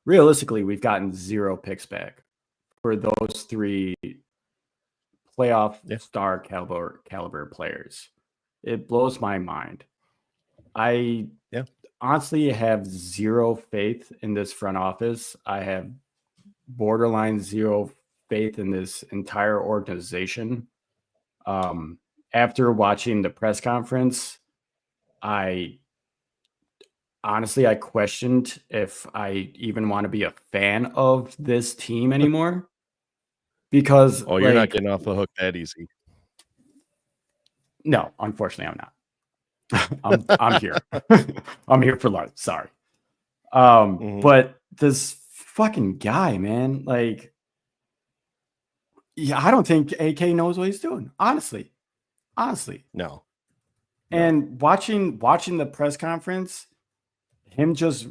Speaker 3: 0 picks back for those 3 playoff star caliber players. It blows my mind. I honestly have 0 faith in this front office. I have borderline 0 faith in this entire organization. After watching the press conference, I questioned if I even want to be a fan of this team anymore. Because
Speaker 2: you're not getting off the hook that easy.
Speaker 3: No, unfortunately, I'm not. I'm here. I'm here for life. Sorry. But this fucking guy, man, like, I don't think AK knows what he's doing. Honestly.
Speaker 2: No.
Speaker 3: And watching the press conference, him just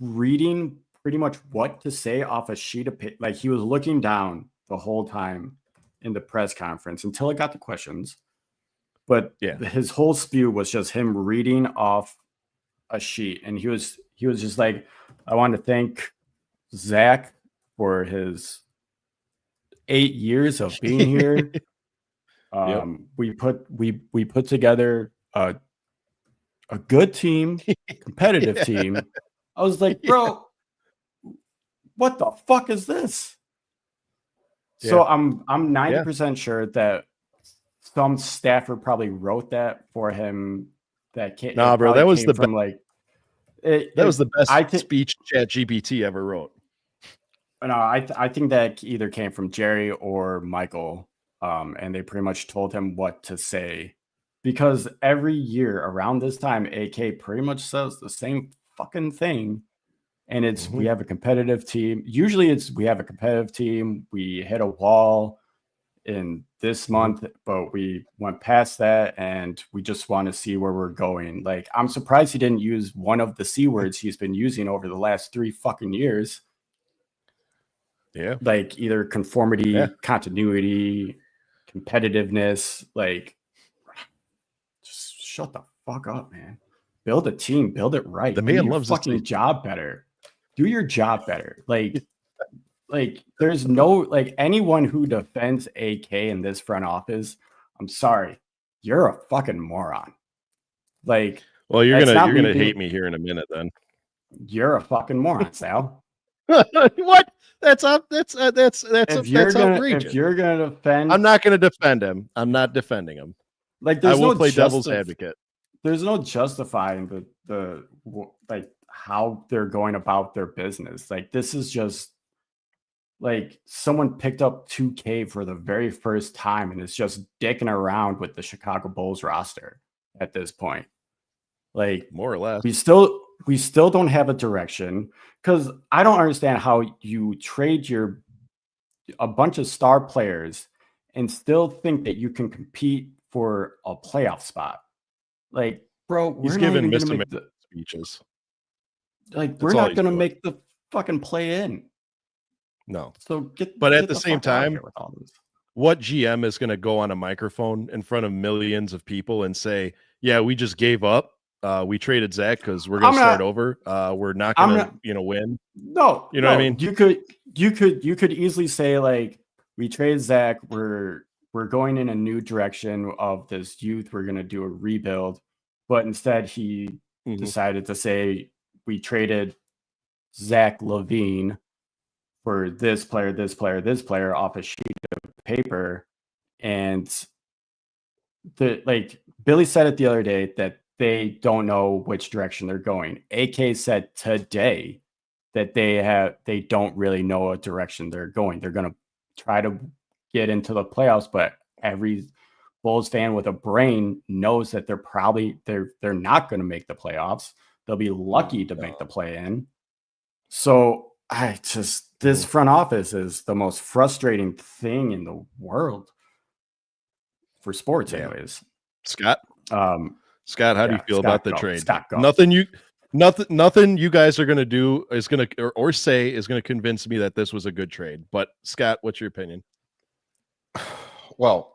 Speaker 3: reading pretty much what to say off a sheet of paper, like he was looking down the whole time in the press conference until it got to questions. But his whole spew was just him reading off a sheet. And he was just like, I want to thank Zach for his 8 years of being here. We put together a good team, competitive team. I was like, bro, what the fuck is this? So I'm 90% sure that some staffer probably wrote that for him. That can't.
Speaker 2: Nah, bro, that was the
Speaker 3: from like.
Speaker 2: That was the best speech ChatGPT ever wrote.
Speaker 3: No, I think that either came from Jerry or Michael, and they pretty much told him what to say, because every year around this time, AK pretty much says the same fucking thing. And it's we have a competitive team. Usually we have a competitive team. We hit a wall in this month, but we went past that and we just want to see where we're going. Like, I'm surprised he didn't use one of the C words he's been using over the last 3 fucking years.
Speaker 2: Yeah.
Speaker 3: Like either conformity, continuity, competitiveness. Like, just shut the fuck up, man. Build a team, build it right.
Speaker 2: The man
Speaker 3: do your
Speaker 2: loves
Speaker 3: fucking job better. Do your job better. Like there's no, like, anyone who defends AK in this front office, I'm sorry, you're a fucking moron. Like,
Speaker 2: well, you're gonna hate me here in a minute. Then
Speaker 3: you're a fucking moron, Sal.
Speaker 2: What? That's outrageous.
Speaker 3: If you're gonna defend,
Speaker 2: I'm not gonna defend him. I'm not defending him.
Speaker 3: Like,
Speaker 2: I will play devil's advocate.
Speaker 3: There's no justifying the like how they're going about their business. Like, this is just like someone picked up 2K for the very first time and is just dicking around with the Chicago Bulls roster at this point. Like,
Speaker 2: more or less,
Speaker 3: we still don't have a direction, because I don't understand how you trade a bunch of star players and still think that you can compete for a playoff spot. Like, bro,
Speaker 2: he's giving speeches.
Speaker 3: Like, we're not going to make the fucking play in.
Speaker 2: No.
Speaker 3: So
Speaker 2: but at the same time, what GM is going to go on a microphone in front of millions of people and say, yeah, we just gave up. We traded Zach because we're going to start over. We're not going to, win.
Speaker 3: No,
Speaker 2: what I mean?
Speaker 3: You could easily say, like, we traded Zach. We're going in a new direction of this youth. We're going to do a rebuild. But instead he decided to say, we traded Zach LaVine for this player, this player, this player off a sheet of paper. And Billy said it the other day that they don't know which direction they're going. AK said today that they don't really know what direction they're going. They're going to try to get into the playoffs, but every Bulls fan with a brain knows that they're not going to make the playoffs. They'll be lucky to make the play in. So this front office is the most frustrating thing in the world for sports, anyways.
Speaker 2: Scott, how do you feel about the trade?
Speaker 3: Scott, go.
Speaker 2: Nothing you guys are going to do is going to or say is going to convince me that this was a good trade. But Scott, what's your opinion?
Speaker 4: Well,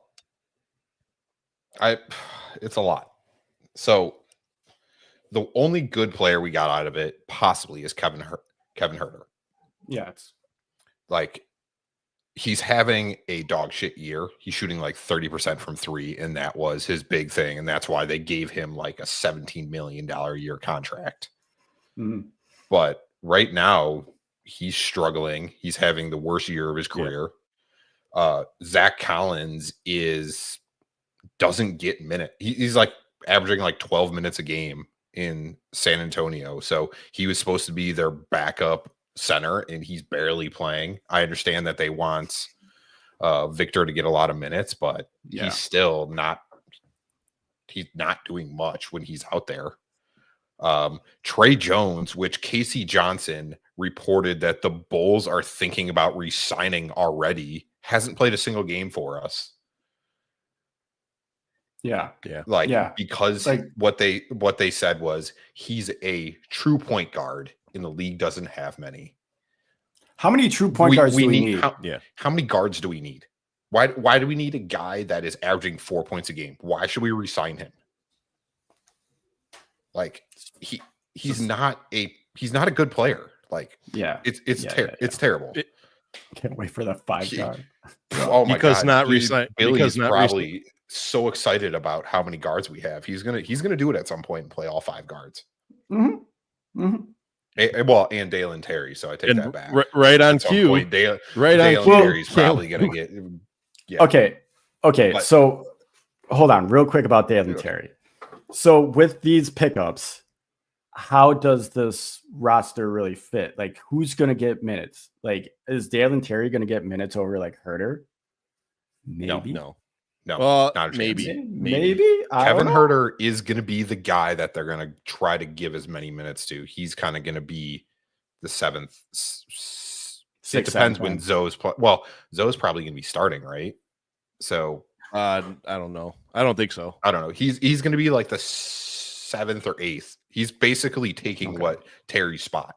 Speaker 4: it's a lot. So the only good player we got out of it possibly is Kevin Huerter.
Speaker 3: Yeah, it's
Speaker 4: like he's having a dog shit year. He's shooting like 30% from 3, and that was his big thing, and that's why they gave him like a $17 million a year contract.
Speaker 3: Mm-hmm.
Speaker 4: But right now he's struggling. He's having the worst year of his career. Zach Collins doesn't get minutes. He's like averaging like 12 minutes a game in San Antonio. So he was supposed to be their backup center, and he's barely playing. I understand that they want Victor to get a lot of minutes, but he's still not doing much when he's out there. Trey Jones, which Casey Johnson reported that the Bulls are thinking about re-signing already, hasn't played a single game for us. Because what they said was he's a true point guard, and the league doesn't have many.
Speaker 3: How many true point guards do we need?
Speaker 4: How many guards do we need? Why do we need a guy that is averaging 4 points a game? Why should we re-sign him? Like he's not a good player. Like it's terrible.
Speaker 3: Can't wait for the 5 guard.
Speaker 4: Oh my
Speaker 2: because
Speaker 4: god!
Speaker 2: Not resign.
Speaker 4: Billy's probably so excited about how many guards we have. He's gonna do it at some point and play all 5 guards.
Speaker 3: Mm-hmm. Mm-hmm.
Speaker 4: And Dalen Terry. So I take that back.
Speaker 2: Right on cue.
Speaker 4: Dalen
Speaker 2: on
Speaker 4: Terry's probably gonna get. Yeah.
Speaker 3: Okay. So hold on, real quick about Dalen Terry. So with these pickups, how does this roster really fit? Like, who's going to get minutes? Like, is Dalen Terry going to get minutes over like Huerter? Maybe.
Speaker 2: No.
Speaker 4: No,
Speaker 2: Well,
Speaker 4: not a chance.
Speaker 3: Maybe.
Speaker 4: Kevin Huerter is going to be the guy that they're going to try to give as many minutes to. He's kind of going to be the seventh. It depends when Zoe's play. Well, Zoe's probably going to be starting, right? So
Speaker 2: I don't know. I don't think so.
Speaker 4: I don't know. He's going to be like the 7th or 8th. He's basically taking what Terry's spot.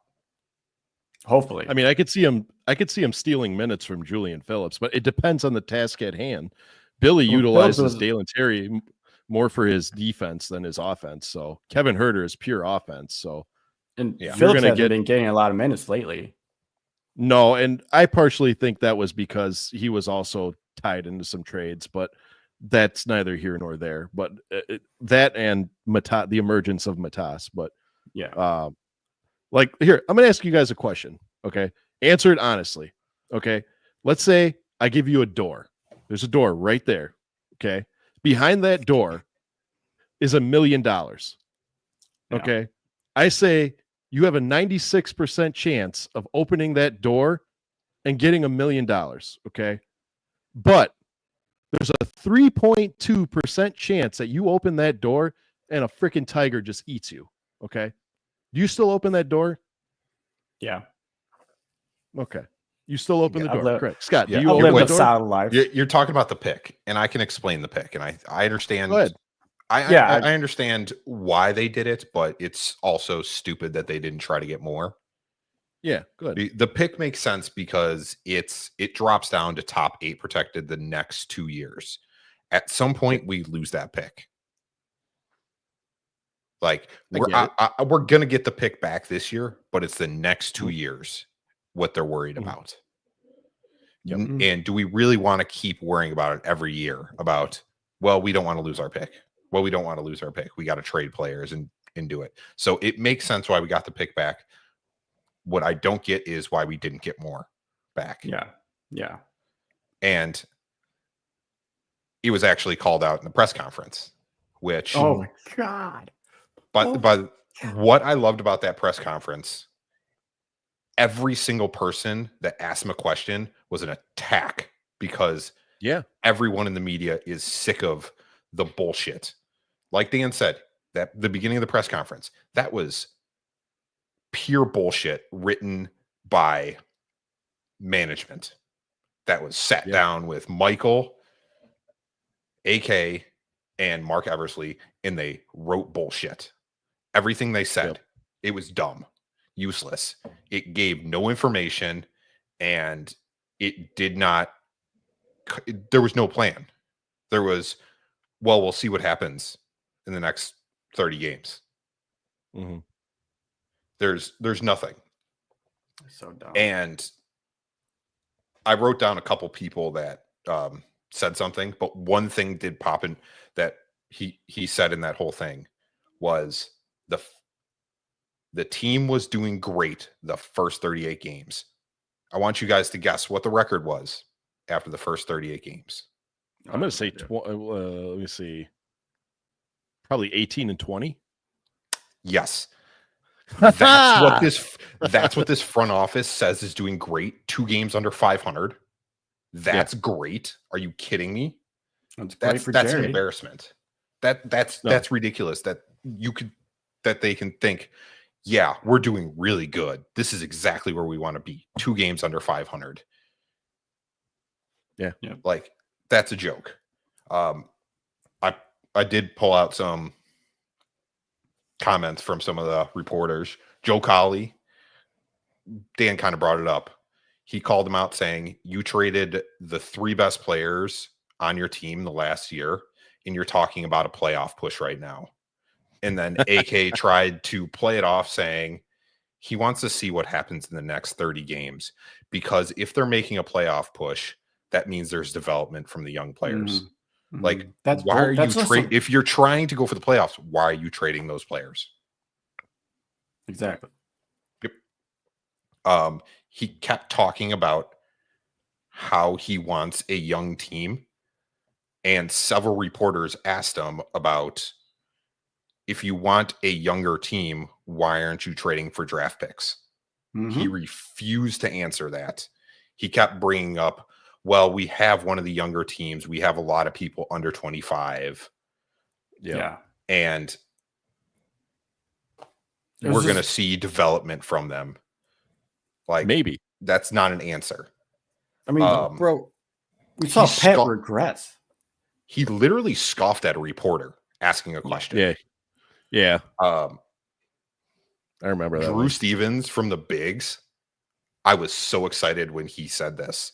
Speaker 3: Hopefully.
Speaker 2: I mean, I could see him stealing minutes from Julian Phillips, but it depends on the task at hand. Billy utilizes Dalen Terry more for his defense than his offense. So Kevin Huerter is pure offense. So
Speaker 3: Phillips hasn't been getting a lot of minutes lately.
Speaker 2: No, and I partially think that was because he was also tied into some trades, but that's neither here nor there. But that and the emergence of Matas. But like here, I'm going to ask you guys a question. Okay, answer it honestly. Okay, let's say I give you a door. There's a door right there. Okay, behind that door is $1 million. Okay, I say you have a 96% chance of opening that door and getting $1 million. Okay. But there's a 3.2% chance that you open that door and a freaking tiger just eats you. Okay. Do you still open that door?
Speaker 3: Yeah.
Speaker 2: Okay. You still open the door. Correct. Scott, do you
Speaker 3: open
Speaker 2: open
Speaker 3: the door? Solid life.
Speaker 4: You're talking about the pick, and I can explain the pick, and I understand.
Speaker 2: Go ahead.
Speaker 4: I understand why they did it, but it's also stupid that they didn't try to get more.
Speaker 2: Yeah, good.
Speaker 4: The pick makes sense because it drops down to top 8 protected the next 2 years. At some point, we lose that pick. Like we're gonna get the pick back this year, but it's the next 2 years what they're worried about. Yep. And do we really want to keep worrying about it every year? About, well, we don't want to lose our pick. Well, we don't want to lose our pick. We got to trade players and do it. So it makes sense why we got the pick back. What I don't get is why we didn't get more back.
Speaker 3: Yeah.
Speaker 4: And it was actually called out in the press conference, which
Speaker 3: oh my God.
Speaker 4: But what I loved about that press conference, every single person that asked him a question was an attack because everyone in the media is sick of the bullshit. Like Dan said, that the beginning of the press conference, that was pure bullshit written by management. That was sat down with Michael, AK, and Mark Eversley, and they wrote bullshit. Everything they said, it was dumb, useless. It gave no information, and it did not. There was no plan. There was, well, we'll see what happens in the next 30 games.
Speaker 2: Mm-hmm.
Speaker 4: There's nothing.
Speaker 3: So dumb.
Speaker 4: And I wrote down a couple people that said something, but one thing did pop in that he said in that whole thing was the team was doing great the first 38 games. I want you guys to guess what the record was after the first 38 games.
Speaker 2: I'm going to say, let me see, probably 18-20.
Speaker 4: Yes. That's what this front office says is doing great. 2 games under 500. That's great. Are you kidding me? That's an embarrassment. That's ridiculous that they can think, yeah, we're doing really good. This is exactly where we want to be. 2 games under 500.
Speaker 2: Yeah.
Speaker 4: Like, that's a joke. I did pull out some comments from some of the reporters. Joe Colley, Dan kind of brought it up. He called him out saying, you traded the 3 best players on your team the last year, and you're talking about a playoff push right now. And then AK tried to play it off saying he wants to see what happens in the next 30 games, because if they're making a playoff push, that means there's development from the young players. Mm-hmm. Like, if you're trying to go for the playoffs, why are you trading those players?
Speaker 3: Exactly.
Speaker 4: Yep. He kept talking about how he wants a young team, and several reporters asked him about, if you want a younger team, why aren't you trading for draft picks? Mm-hmm. He refused to answer that. He kept bringing up, well, we have one of the younger teams. We have a lot of people under 25.
Speaker 3: Yeah.
Speaker 4: And we're going to see development from them. Like,
Speaker 2: maybe
Speaker 4: that's not an answer.
Speaker 3: I mean, bro, we saw Pat regress.
Speaker 4: He literally scoffed at a reporter asking a question.
Speaker 2: Yeah.
Speaker 4: I
Speaker 2: remember that.
Speaker 4: Drew Stevens from the Bigs. I was so excited when he said this,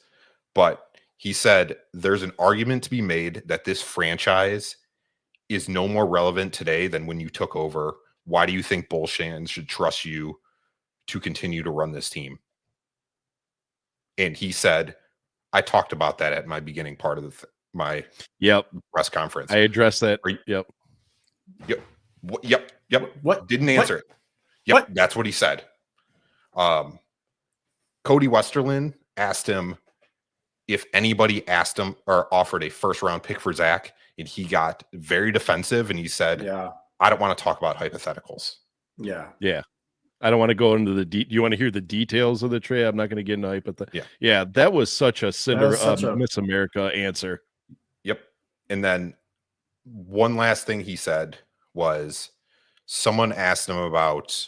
Speaker 4: but he said there's an argument to be made that this franchise is no more relevant today than when you took over. Why do you think Bulls fans should trust you to continue to run this team? And he said, I talked about that at my beginning part of my press conference.
Speaker 2: I addressed that. Yep.
Speaker 4: What? Didn't answer it. Yep. What? That's what he said. Cody Westerlin asked him if anybody asked him or offered a first-round pick for Zach, and he got very defensive, and he said, I don't want to talk about hypotheticals.
Speaker 3: Yeah.
Speaker 2: I don't want to go into do you want to hear the details of the trade? I'm not going to get into hypotheticals. Yeah, that was such a Miss America answer.
Speaker 4: Yep. And then one last thing he said was someone asked him about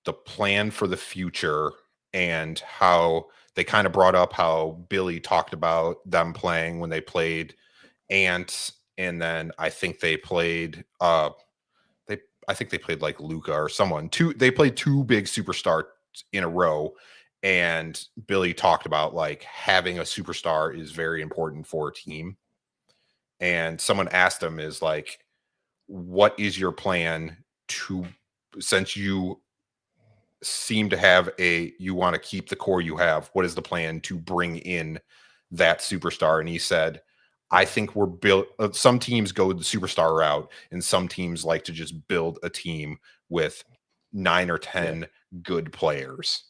Speaker 4: the plan for the future and how they kind of brought up how Billy talked about them playing when they played Ants, and then I think they played like Luka or someone. They played two big superstars in a row, and Billy talked about like having a superstar is very important for a team. And someone asked him is like, what is your plan since you seem to have you want to keep the core you have, what is the plan to bring in that superstar? And he said, I think we're built. Some teams go the superstar route, and some teams like to just build a team with 9 or 10 good players.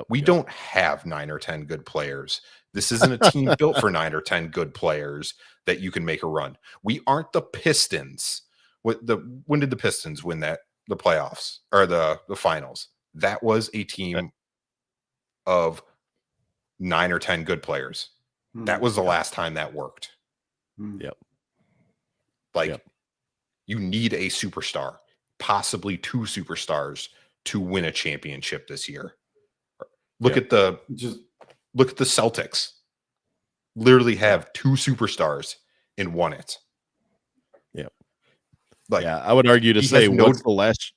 Speaker 4: We don't have 9 or 10 good players. This isn't a team built for 9 or 10 good players that you can make a run. We aren't the Pistons. When did the Pistons win the playoffs or the finals? That was a team of 9 or 10 good players. That was the last time that worked. You need a superstar, possibly 2 superstars to win a championship this year. Look at the Celtics. Literally have 2 superstars and won it.
Speaker 2: I would argue to say what was the last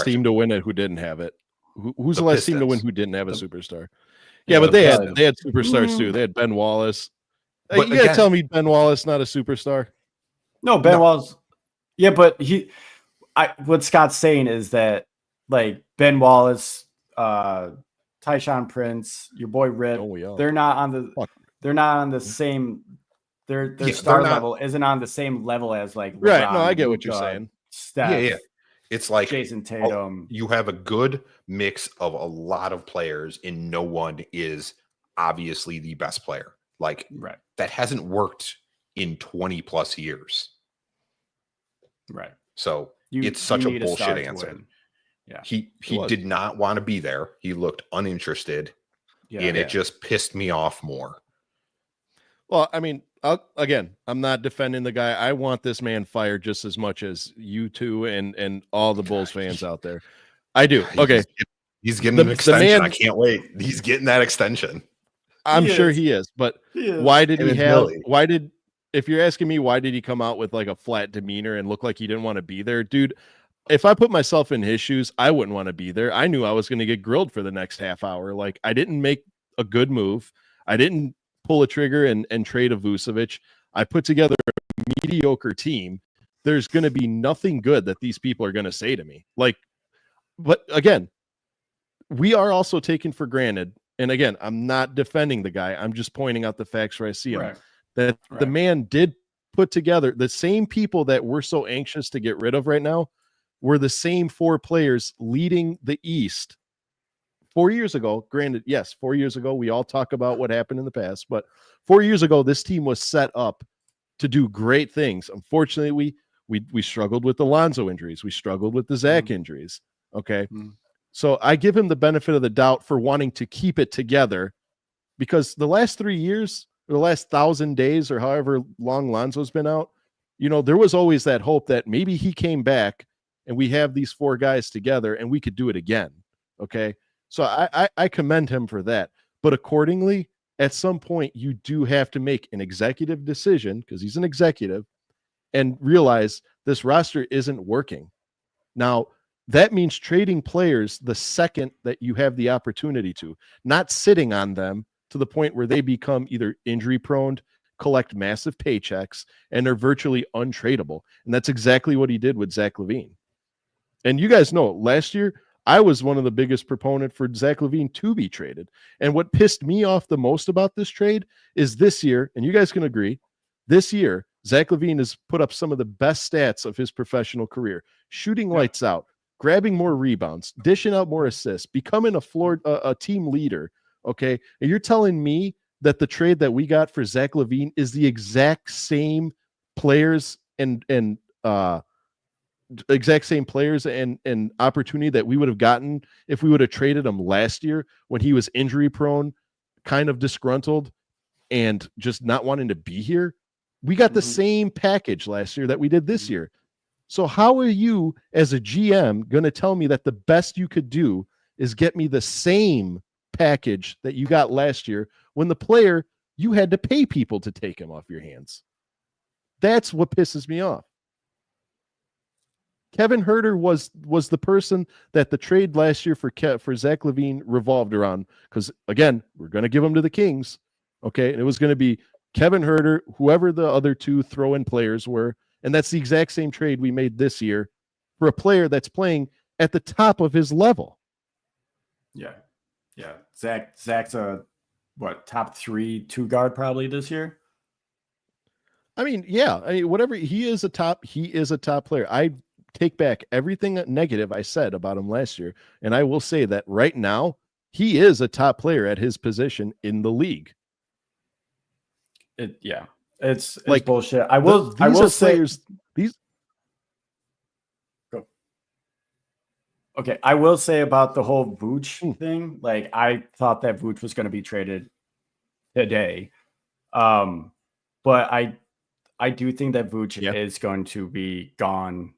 Speaker 2: team to win it who didn't have it? Who's the last team to win who didn't have a superstar? But they had superstars too. They had Ben Wallace. You gotta tell me Ben Wallace not a superstar?
Speaker 3: No, Ben Wallace. Yeah, but what Scott's saying is that like Ben Wallace, Tyshawn Prince, your boy Rip, they're not on the same. Their star level isn't on the same level as like LeBron,
Speaker 2: right. No, I get what you're saying.
Speaker 3: Steph,
Speaker 4: it's like
Speaker 3: Jason Tatum.
Speaker 4: You have a good mix of a lot of players, and no one is obviously the best player. Like that hasn't worked in 20 plus years.
Speaker 3: Right.
Speaker 4: So it's such a bullshit answer. Yeah. He did not want to be there. He looked uninterested, and it just pissed me off more.
Speaker 2: Well, I mean, I'm not defending the guy. I want this man fired just as much as you two and all the Bulls fans out there. I do. Okay.
Speaker 4: He's getting an extension. I can't wait. He's getting that extension.
Speaker 2: I'm sure he is. But why did he have if you're asking me why did he come out with like a flat demeanor and look like he didn't want to be there, dude? If I put myself in his shoes, I wouldn't want to be there. I knew I was going to get grilled for the next half hour. Like I didn't make a good move. I didn't pull a trigger and trade a Vucevic. I put together a mediocre team. There's going to be nothing good that these people are going to say to me. Like, but again, we are also taken for granted. And again, I'm not defending the guy. I'm just pointing out the facts where I see them. That the man did put together the same people that we're so anxious to get rid of right now were the same 4 players leading the East 4 years ago. Granted, yes, 4 years ago, we all talk about what happened in the past, but 4 years ago, this team was set up to do great things. Unfortunately, we struggled with the Lonzo injuries. We struggled with the Zach injuries. Okay. So I give him the benefit of the doubt for wanting to keep it together because the last 3 years, or the last 1,000 days, or however long Lonzo's been out, there was always that hope that maybe he came back and we have these 4 guys together and we could do it again. Okay. So I commend him for that. But accordingly, at some point, you do have to make an executive decision, because he's an executive, and realize this roster isn't working. Now, that means trading players the second that you have the opportunity to, not sitting on them to the point where they become either injury prone, collect massive paychecks, and they're virtually untradeable. And that's exactly what he did with Zach LaVine. And you guys know, last year, I was one of the biggest proponent for Zach LaVine to be traded. And what pissed me off the most about this trade is this year, and you guys can agree, this year, Zach LaVine has put up some of the best stats of his professional career, shooting lights out, grabbing more rebounds, dishing out more assists, becoming a team leader. Okay. And you're telling me that the trade that we got for Zach LaVine is the exact same players and opportunity that we would have gotten if we would have traded him last year when he was injury prone, kind of disgruntled, and just not wanting to be here. We got the same package last year that we did this year. So how are you as a GM going to tell me that the best you could do is get me the same package that you got last year when the player, you had to pay people to take him off your hands? That's what pisses me off. Kevin Huerter was the person that the trade last year for Zach LaVine revolved around, because, again, we're going to give him to the Kings, okay? And it was going to be Kevin Huerter, whoever the other 2 throw-in players were, and that's the exact same trade we made this year for a player that's playing at the top of his level.
Speaker 3: Yeah. Zach's a top 3 2-guard probably this year.
Speaker 2: I mean, whatever, he is a top player. I take back everything negative I said about him last year, and I will say that right now he is a top player at his position in the league.
Speaker 3: It's like bullshit. I will say
Speaker 2: players, these.
Speaker 3: Go. Okay, I will say about the whole Vooch thing. Like, I thought that Vooch was going to be traded today, but I do think that Vooch is going to be gone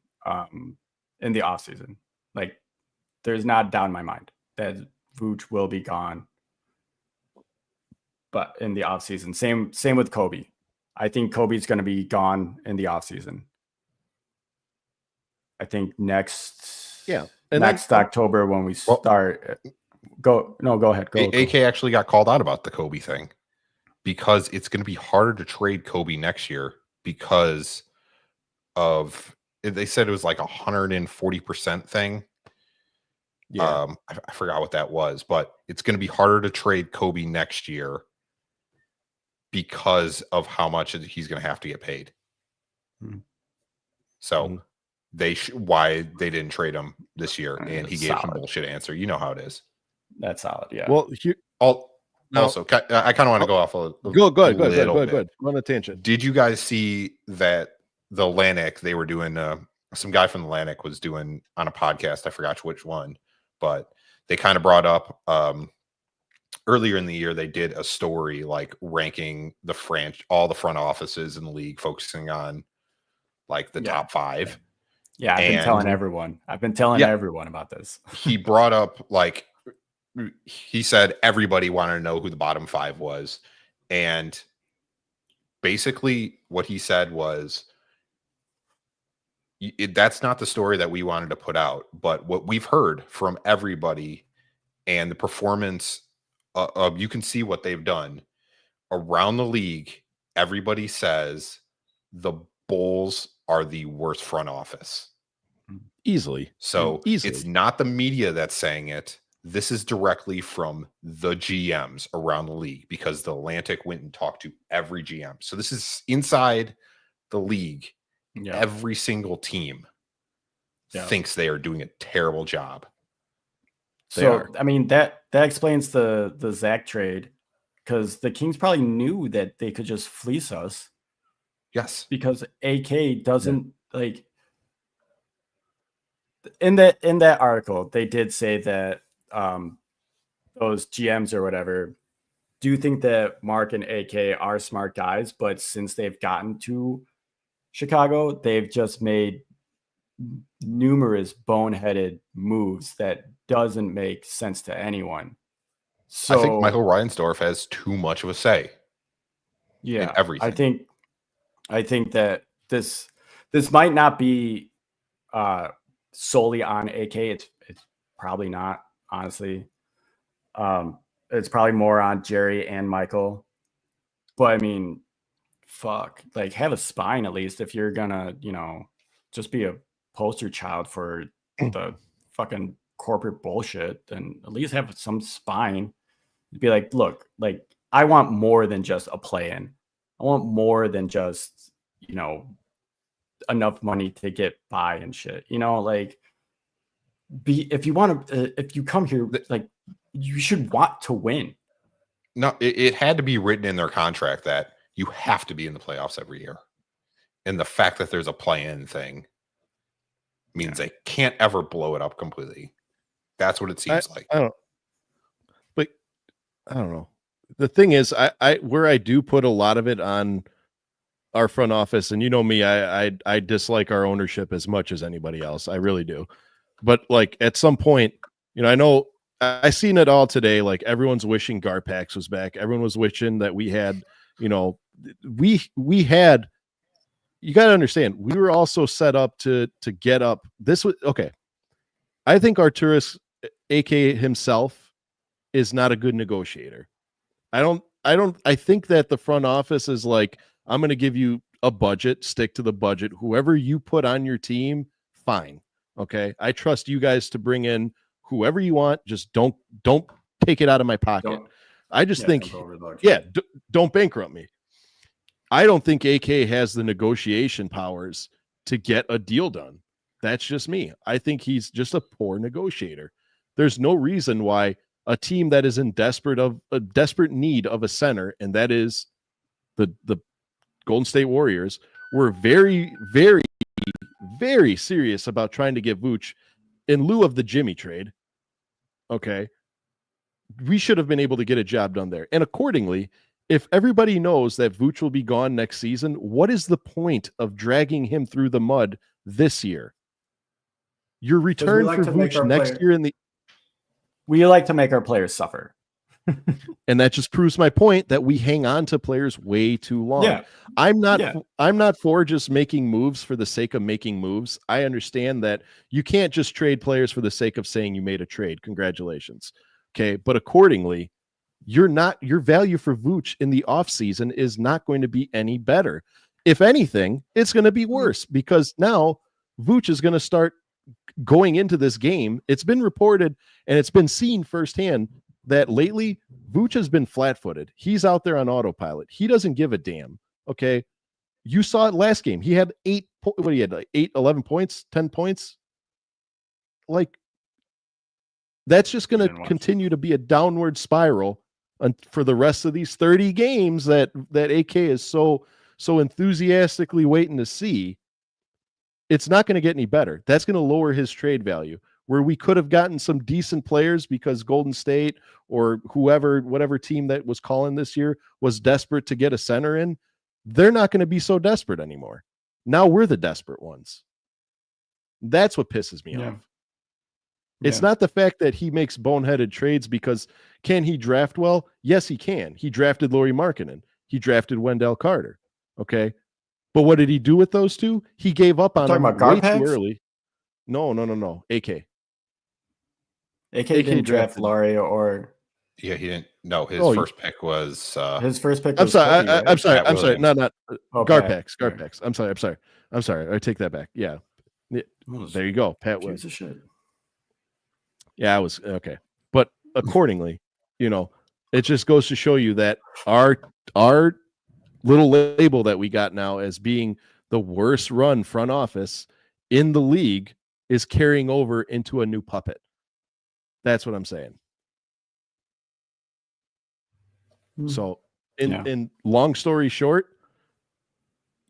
Speaker 3: in the offseason. Like, there's not a doubt in my mind that Vooch will be gone, but in the offseason. Same with Kobe. I think Kobe's going to be gone in the offseason. I think next October when we start. Go ahead.
Speaker 4: AK actually got called out about the Kobe thing because it's going to be harder to trade Kobe next year because of, they said it was like 140% thing. Yeah. I forgot what that was, but it's going to be harder to trade Kobe next year because of how much he's going to have to get paid. So why they didn't trade him this year, and he gave some bullshit answer. You know how it is.
Speaker 3: That's solid. Yeah.
Speaker 2: Well,
Speaker 4: also, I kind of want to go off a
Speaker 2: go ahead. Go on a tangent.
Speaker 4: Did you guys see that the Atlantic, they were doing some guy from the Atlantic was doing on a podcast, I forgot which one, but they kind of brought up earlier in the year, they did a story like ranking all the front offices in the league, focusing on like the top 5.
Speaker 3: Yeah, I've been telling everyone about this.
Speaker 4: He brought up, like, he said everybody wanted to know who the bottom 5 was. And basically what he said was, that's not the story that we wanted to put out, but what we've heard from everybody and the performance you can see what they've done around the league. Everybody says the Bulls are the worst front office.
Speaker 2: Easily.
Speaker 4: It's not the media that's saying it. This is directly from the GMs around the league, because the Atlantic went and talked to every GM. So this is inside the league. Yeah. Every single team thinks they are doing a terrible job.
Speaker 3: I mean, that explains the Zach trade, because the Kings probably knew that they could just fleece us.
Speaker 4: Yes.
Speaker 3: Because AK doesn't like in that article, they did say that those GMs or whatever do think that Mark and AK are smart guys, but since they've gotten to Chicago, they've just made numerous boneheaded moves that doesn't make sense to anyone. So
Speaker 4: I think Michael Reinsdorf has too much of a say.
Speaker 3: Yeah,
Speaker 4: in everything.
Speaker 3: I think that this might not be solely on AK. It's probably not, honestly. It's probably more on Jerry and Michael. But I mean, fuck, like have a spine at least if you're gonna, just be a poster child for the fucking corporate bullshit, then at least have some spine. Be like, look, like I want more than just a play-in. I want more than just, enough money to get by and shit. Like if you want to, if you come here, like you should want to win.
Speaker 4: No, it had to be written in their contract that you have to be in the playoffs every year. And the fact that there's a play-in thing means they can't ever blow it up completely. That's what it seems like.
Speaker 2: I don't know. The thing is, I where I do put a lot of it on our front office, and you know me, I dislike our ownership as much as anybody else. I really do. But like at some point, I know I seen it all today. Like everyone's wishing Garpax was back. Everyone was wishing that we had, we had. You got to understand, we were also set up to get up. This was okay. I think Arturas, AK himself, is not a good negotiator. I think that the front office is like, I'm going to give you a budget, stick to the budget. Whoever you put on your team, fine. Okay. I trust you guys to bring in whoever you want. Just don't take it out of my pocket. I just think, don't bankrupt me. I don't think AK has the negotiation powers to get a deal done. That's just me. I think he's just a poor negotiator. There's no reason why a team that is in desperate need of a center, and that is the Golden State Warriors, were very, very, very serious about trying to get Vooch in lieu of the Jimmy trade. Okay. We should have been able to get a job done there. And accordingly, if everybody knows that Vooch will be gone next season, what is the point of dragging him through the mud this year? Your return for Vooch next year
Speaker 3: we like to make our players suffer.
Speaker 2: And that just proves my point that we hang on to players way too long.
Speaker 3: Yeah.
Speaker 2: I'm not for just making moves for the sake of making moves. I understand that you can't just trade players for the sake of saying you made a trade. Congratulations. Okay. But accordingly, your value for Vooch in the offseason is not going to be any better. If anything, it's going to be worse because now Vooch is going to start going into this game. It's been reported and it's been seen firsthand that lately Vooch has been flat-footed. He's out there on autopilot. He doesn't give a damn. Okay. You saw it last game. He had 11 points, 10 points. Like that's just going to continue to be a downward spiral for the rest of these 30 games that AK is so enthusiastically waiting to see. It's not going to get any better. That's going to lower his trade value. Where we could have gotten some decent players because Golden State or whatever team that was calling this year was desperate to get a center in, they're not going to be so desperate anymore. Now we're the desperate ones. That's what pisses me off. It's not the fact that he makes boneheaded trades because can he draft well? Yes, he can. He drafted Lauri Markkanen. He drafted Wendell Carter. Okay. But what did he do with those two? He gave up on them way too early. No. AK.
Speaker 3: AK didn't draft Lauri or.
Speaker 4: Yeah, he didn't. No, his first pick was.
Speaker 3: His first pick.
Speaker 2: I'm sorry.
Speaker 3: Cody,
Speaker 2: I'm sorry. I'm sorry. Not
Speaker 3: Garpax.
Speaker 2: Garpax. I'm sorry. I take that back. Yeah. There you go. Pat Wood. Yeah, I was okay. But accordingly, it just goes to show you that our little label that we got now as being the worst run front office in the league is carrying over into a new puppet. That's what I'm saying. So in long story short,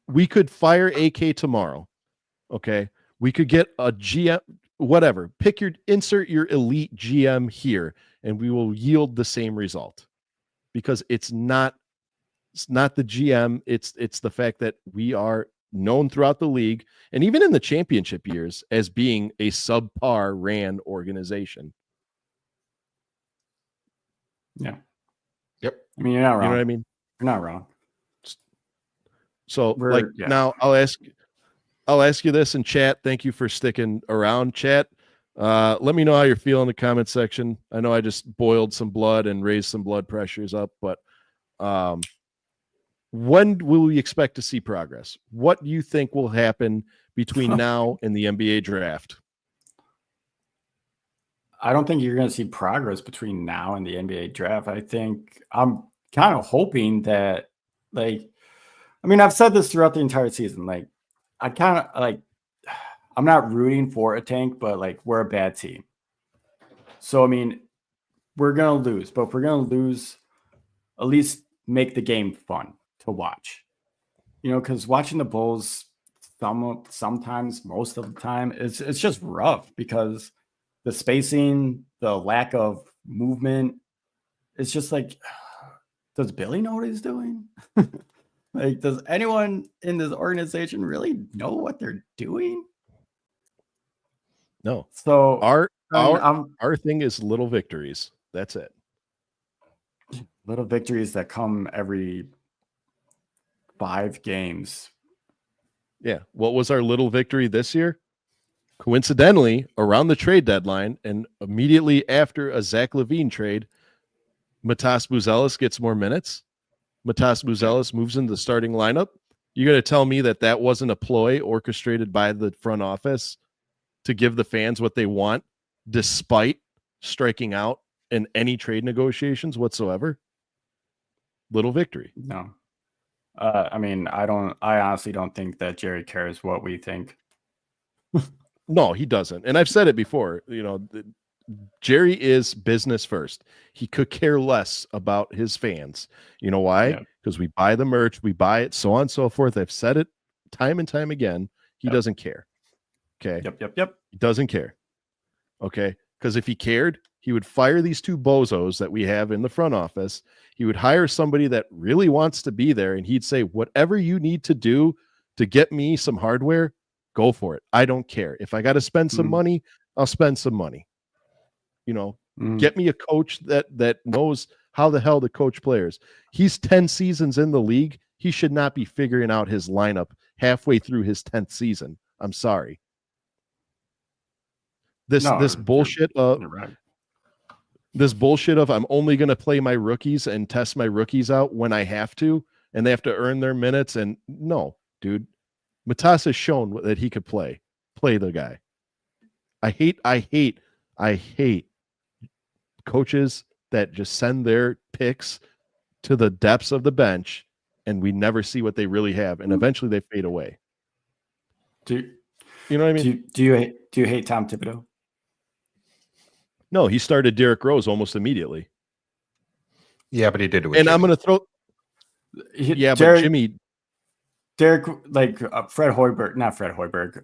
Speaker 2: we could fire AK tomorrow. Okay. We could get a GM, whatever, insert your elite GM here and we will yield the same result. because it's not the GM. It's the fact that we are known throughout the league and even in the championship years as being a subpar ran organization.
Speaker 3: Yeah.
Speaker 4: Yep.
Speaker 3: I mean, you're not wrong.
Speaker 2: You know what I mean?
Speaker 3: You're not wrong.
Speaker 2: So now I'll ask you this in chat. Thank you for sticking around, chat. Let me know how you're feeling in the comment section. I know I just boiled some blood and raised some blood pressures up, but when will we expect to see progress? What do you think will happen between now and the NBA draft?
Speaker 3: I don't think you're going to see progress between now and the NBA draft. I think I'm kind of hoping that, like, I mean, I've said this throughout the entire season. Like, I kind of like, I'm not rooting for a tank, but like, we're a bad team. So, I mean, we're going to lose, but if we're going to lose, at least make the game fun to watch. You know, because watching the Bulls sometimes, most of the time, it's just rough because the spacing, the lack of movement, it's just like, does Billy know what he's doing? Like, does anyone in this organization really know what they're doing?
Speaker 2: No.
Speaker 3: So
Speaker 2: our thing is little victories. That's it.
Speaker 3: Little victories that come every 5 games.
Speaker 2: Yeah. What was our little victory this year? Coincidentally, around the trade deadline and immediately after a Zach LaVine trade, Matas Buzelis gets more minutes. Matas Buzelis moves into the starting lineup. You're going to tell me that wasn't a ploy orchestrated by the front office to give the fans what they want, despite striking out in any trade negotiations whatsoever? Little victory.
Speaker 3: No. I mean, I honestly don't think that Jerry cares what we think.
Speaker 2: No, he doesn't. And I've said it before, Jerry is business first. He could care less about his fans. You know why? Because we buy the merch, we buy it, so on and so forth. I've said it time and time again. He doesn't care. Okay.
Speaker 3: Yep.
Speaker 2: He doesn't care. Okay. Because if he cared, he would fire these 2 bozos that we have in the front office. He would hire somebody that really wants to be there, and he'd say, whatever you need to do to get me some hardware, go for it. I don't care. If I got to spend some money, I'll spend some money. Get me a coach that knows how the hell to coach players. He's 10 seasons in the league. He should not be figuring out his lineup halfway through his 10th season. I'm sorry. This bullshit this bullshit of I'm only going to play my rookies and test my rookies out when I have to, and they have to earn their minutes. And no, dude, Matas has shown that he could play the guy. I hate coaches that just send their picks to the depths of the bench and we never see what they really have, and eventually they fade away.
Speaker 3: You
Speaker 2: know what I mean?
Speaker 3: Do you hate Tom Thibodeau?
Speaker 2: No, he started Derrick Rose almost immediately.
Speaker 4: Yeah, but he did it with
Speaker 2: and
Speaker 4: Jimmy.
Speaker 2: I'm going to throw but Jimmy
Speaker 3: Derek, like Fred Hoiberg, not Fred Hoiberg.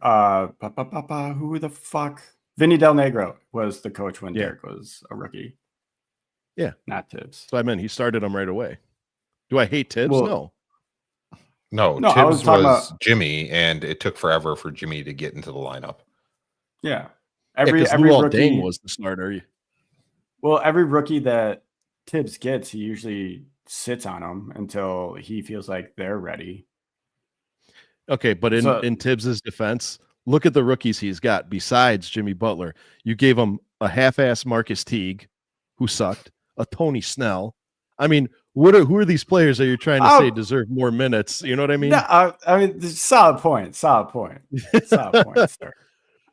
Speaker 3: Who the fuck? Vinny Del Negro was the coach when Derek was a rookie.
Speaker 2: Yeah,
Speaker 3: not Tibbs.
Speaker 2: So I meant he started him right away. Do I hate Tibbs? No.
Speaker 4: No, Tibbs was Jimmy, and it took forever for Jimmy to get into the lineup.
Speaker 3: Yeah,
Speaker 2: every rookie Dang was the starter.
Speaker 3: Well, every rookie that Tibbs gets, he usually sits on them until he feels like they're ready.
Speaker 2: Okay, but in Tibbs's defense, look at the rookies he's got besides Jimmy Butler. You gave him a half-ass Marcus Teague, who sucked, a Tony Snell. I mean, who are these players that you're trying to say deserve more minutes? You know what I mean?
Speaker 3: No, I mean, solid point, sir.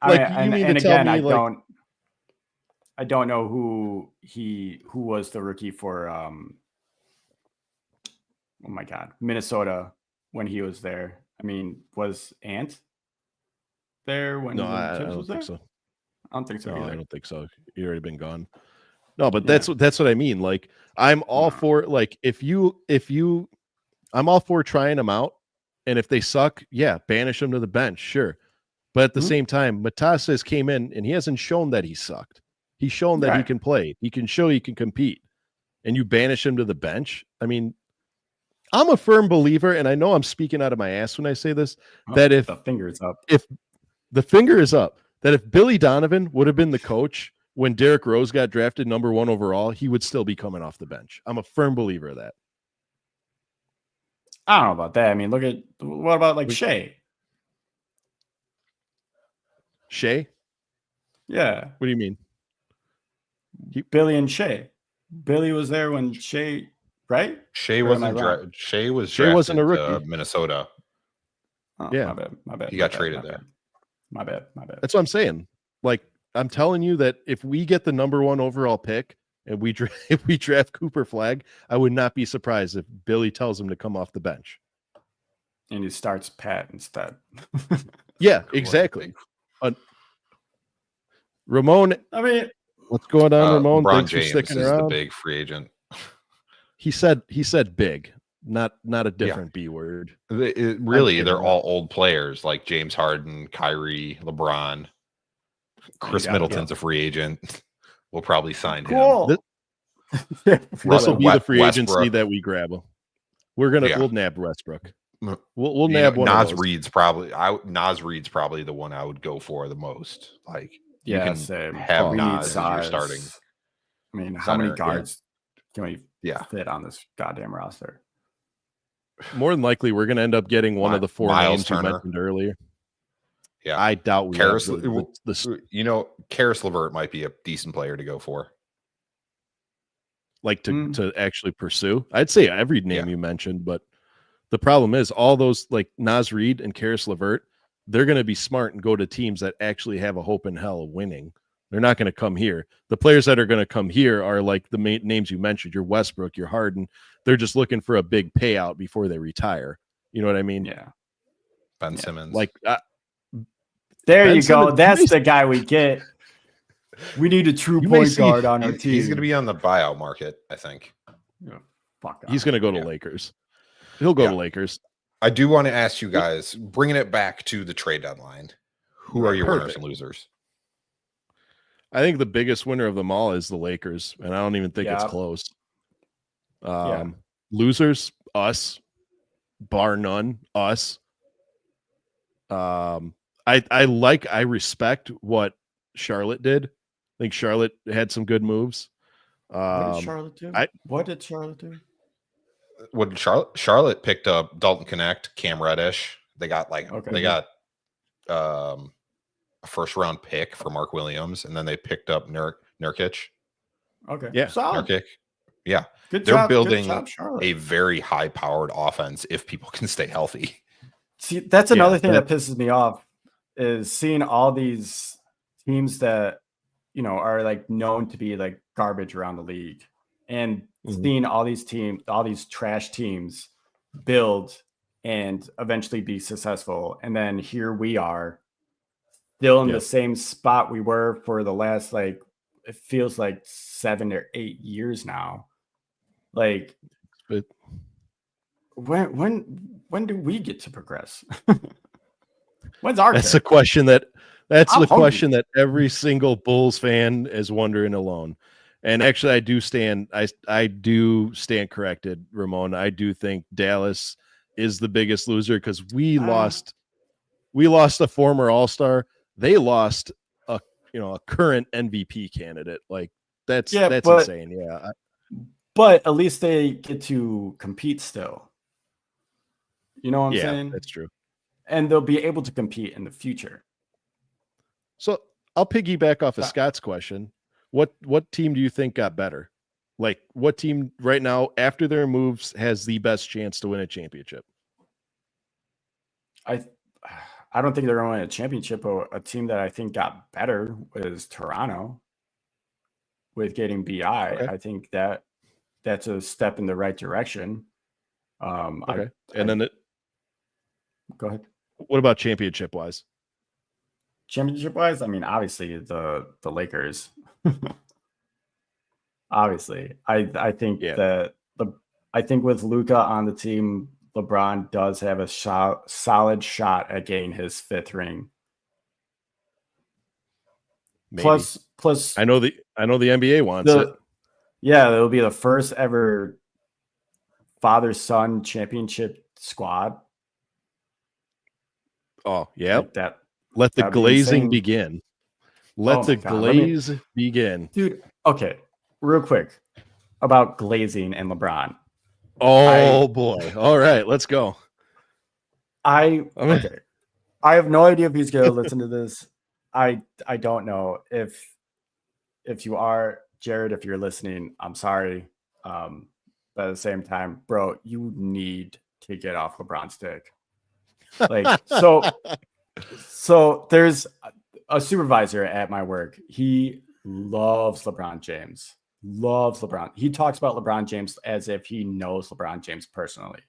Speaker 3: I don't know who was the rookie for oh my God, Minnesota when he was there. I mean, was Ant there when
Speaker 2: I
Speaker 3: Tibbs
Speaker 2: don't
Speaker 3: was
Speaker 2: think
Speaker 3: there?
Speaker 2: So.
Speaker 3: I don't think so.
Speaker 2: No, I don't think so. He'd already been gone. No, but that's what I mean. Like, I'm all for, like, I'm all for trying them out, and if they suck, banish them to the bench, sure. But at the same time, Matas came in and he hasn't shown that he sucked. He's shown that he can play. He can show he can compete. and you banish him to the bench. I mean, I'm a firm believer, and I know I'm speaking out of my ass when I say this, that if
Speaker 3: the finger is up,
Speaker 2: if the finger is up, that if Billy Donovan would have been the coach when Derrick Rose got drafted number 1 overall, he would still be coming off the bench. I'm a firm believer of that.
Speaker 3: I don't know about that. I mean, what about like Shea?
Speaker 2: Shea?
Speaker 3: Yeah.
Speaker 2: What do you mean?
Speaker 3: Billy and Shea. Billy was there when Shea, right?
Speaker 4: Shea wasn't. Shea was wasn't a rookie. Minnesota.
Speaker 3: Oh,
Speaker 2: yeah,
Speaker 3: my bad.
Speaker 4: He got traded there.
Speaker 3: My bad.
Speaker 2: That's what I'm saying. Like, I'm telling you that if we get the number 1 overall pick and if we draft Cooper Flagg, I would not be surprised if Billy tells him to come off the bench.
Speaker 3: And he starts Pat instead.
Speaker 2: Yeah, exactly. Ramon,
Speaker 3: I mean,
Speaker 2: what's going on, Ramon?
Speaker 4: LeBron
Speaker 2: Thanks
Speaker 4: James
Speaker 2: for sticking
Speaker 4: is
Speaker 2: around.
Speaker 4: the big free agent.
Speaker 2: He said big, not a different B word.
Speaker 4: They're all old players like James Harden, Kyrie, LeBron. Chris Middleton's a free agent. We'll probably sign him.
Speaker 2: This will be the free agency that we grab. We'll nab Westbrook. We'll nab one.
Speaker 4: Nas Reed's probably the one I would go for the most. Like, you can have Nas as your starting.
Speaker 3: I mean, how many guards can we fit on this goddamn roster?
Speaker 2: More than likely, we're going to end up getting one of the 4 names you mentioned earlier.
Speaker 4: Yeah,
Speaker 2: I doubt we.
Speaker 4: Karis LeVert might be a decent player to go for.
Speaker 2: Like to actually pursue. I'd say every name you mentioned, but the problem is all those like Nas Reed and Karis LeVert, they're going to be smart and go to teams that actually have a hope in hell of winning. They're not going to come here. The players that are going to come here are like the main names you mentioned, your Westbrook, your Harden. They're just looking for a big payout before they retire. You know what I mean?
Speaker 3: Yeah.
Speaker 4: Ben Simmons.
Speaker 2: Like,
Speaker 3: there you go. That's the guy we get. We need a true point guard on our team.
Speaker 4: He's going to be on the buyout market, I think.
Speaker 2: He's going to go to Lakers. He'll go to Lakers.
Speaker 4: I do want to ask you guys, bringing it back to the trade deadline, who are your winners and losers?
Speaker 2: I think the biggest winner of them all is the Lakers, and I don't even think it's close. Losers, us, bar none, us. I respect what Charlotte did. I think Charlotte had some good moves.
Speaker 3: What did Charlotte do?
Speaker 4: What did Charlotte picked up Dalton Connect, Cam Reddish. They got a first round pick for Mark Williams, and then they picked up Nurkic.
Speaker 3: Okay.
Speaker 2: Yeah.
Speaker 4: Nurkic. Yeah. They're building a very high powered offense if people can stay healthy.
Speaker 3: See, that's another thing that pisses me off is seeing all these teams that, are like known to be like garbage around the league, and seeing all these trash teams build and eventually be successful. And then here we are still in the same spot we were for the last, like, it feels like 7 or 8 years now. Like, when do we get to progress? When's our
Speaker 2: That's the question that every single Bulls fan is wondering alone. And actually, I do stand corrected, Ramon. I do think Dallas is the biggest loser because we lost a former All-Star. They lost a current MVP candidate. Like that's insane. Yeah.
Speaker 3: But at least they get to compete still. You know what I'm saying?
Speaker 2: That's true.
Speaker 3: And they'll be able to compete in the future.
Speaker 2: So I'll piggyback off of Scott's question. What team do you think got better? Like, what team right now, after their moves, has the best chance to win a championship?
Speaker 3: I don't think they're going to win a championship, but a team that I think got better is Toronto with getting BI. Okay. I think that's a step in the right direction.
Speaker 2: Okay.
Speaker 3: Go ahead.
Speaker 2: What about championship wise?
Speaker 3: Championship wise, I mean, obviously the Lakers. Obviously, I think I think with Luka on the team, LeBron does have a solid shot at getting his 5th ring. Maybe. Plus,
Speaker 2: I know the NBA wants it.
Speaker 3: Yeah, it'll be the first ever father-son championship squad.
Speaker 2: Oh, yeah.
Speaker 3: Like that.
Speaker 2: Let the
Speaker 3: That'd be
Speaker 2: glazing
Speaker 3: insane.
Speaker 2: begin.
Speaker 3: Oh
Speaker 2: Let
Speaker 3: my
Speaker 2: the
Speaker 3: God,
Speaker 2: glaze begin.
Speaker 3: dude. Okay, real quick about glazing and LeBron.
Speaker 2: Oh boy. All right, let's go.
Speaker 3: Okay. I have no idea if he's gonna listen to this. I don't know if you are, Jared, if you're listening, I'm sorry. But at the same time, bro, you need to get off LeBron's dick. Like, so there's a supervisor at my work. He loves LeBron James. Loves LeBron. He talks about LeBron James as if he knows LeBron James personally.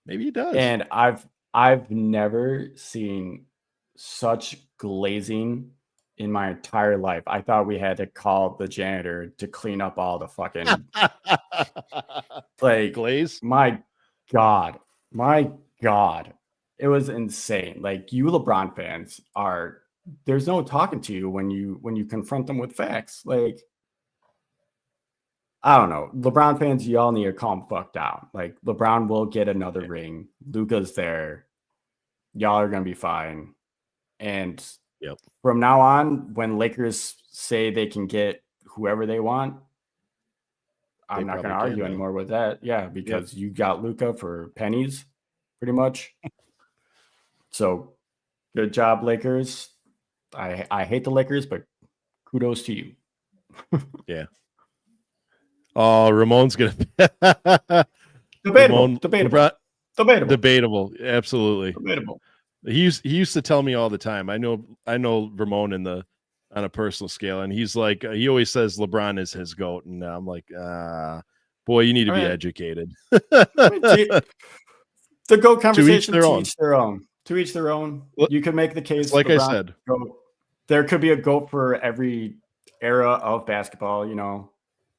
Speaker 2: Maybe he does.
Speaker 3: And I've never seen such glazing in my entire life. I thought we had to call the janitor to clean up all the fucking like
Speaker 2: glaze.
Speaker 3: My God. It was insane. Like, you LeBron fans there's no talking to you when you confront them with facts. Like, I don't know. LeBron fans, y'all need to calm fuck down. Like, LeBron will get another ring. Luka's there. Y'all are gonna be fine. And from now on, when Lakers say they can get whoever they want, I'm not gonna argue anymore with that. Yeah, because you got Luka for pennies, pretty much. So good job, Lakers. I hate the Lakers, but kudos to you.
Speaker 2: Yeah. Oh, Ramon's gonna
Speaker 3: debatable.
Speaker 2: Debatable. Absolutely.
Speaker 3: Debatable.
Speaker 2: He used to tell me all the time. I know Ramon on a personal scale, and he's like, he always says LeBron is his GOAT, and I'm like, boy, you need to be educated.
Speaker 3: The GOAT conversation, to each their own. You can make the case.
Speaker 2: Like
Speaker 3: LeBron,
Speaker 2: I said,
Speaker 3: there could be a GOAT for every era of basketball.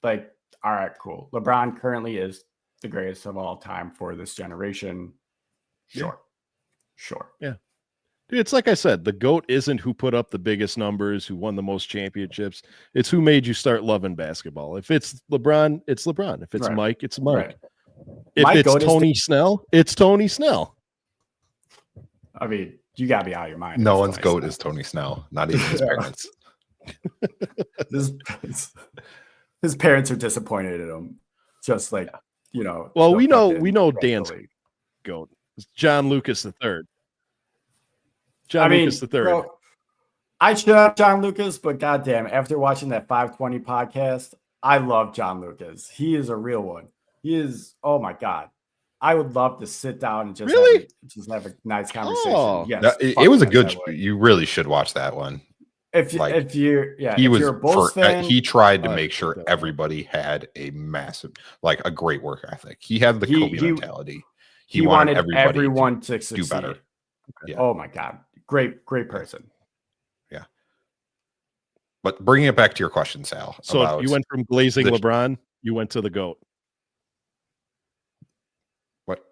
Speaker 3: Like, all right, cool. LeBron currently is the greatest of all time for this generation. Sure.
Speaker 2: Yeah. Dude, it's like I said, the GOAT isn't who put up the biggest numbers, who won the most championships. It's who made you start loving basketball. If it's LeBron, it's LeBron. If it's Mike, it's Mike.
Speaker 3: Right.
Speaker 2: If it's Tony Snell, it's Tony Snell.
Speaker 3: I mean, you gotta be out of your mind.
Speaker 4: No one's GOAT is Tony Snell, not even his parents.
Speaker 3: His parents are disappointed in him. Just like,
Speaker 2: Well, we know Dan's GOAT. It's John Lucas III. Lucas III.
Speaker 3: Bro, I should have John Lucas, but goddamn, after watching that 520 podcast, I love John Lucas. He is a real one. He is. Oh my God, I would love to sit down and just have a nice conversation.
Speaker 2: Oh,
Speaker 3: yes,
Speaker 4: it was a good. You really should watch that one.
Speaker 3: If you're a Bulls fan,
Speaker 4: he tried to make sure everybody had a great work ethic. He had the Kobe mentality.
Speaker 3: He wanted everyone to succeed.
Speaker 4: Do better.
Speaker 3: Yeah. Oh my God, great person.
Speaker 4: Yeah. But bringing it back to your question, Sal.
Speaker 2: So you went from glazing LeBron, you went to the GOAT.
Speaker 4: What?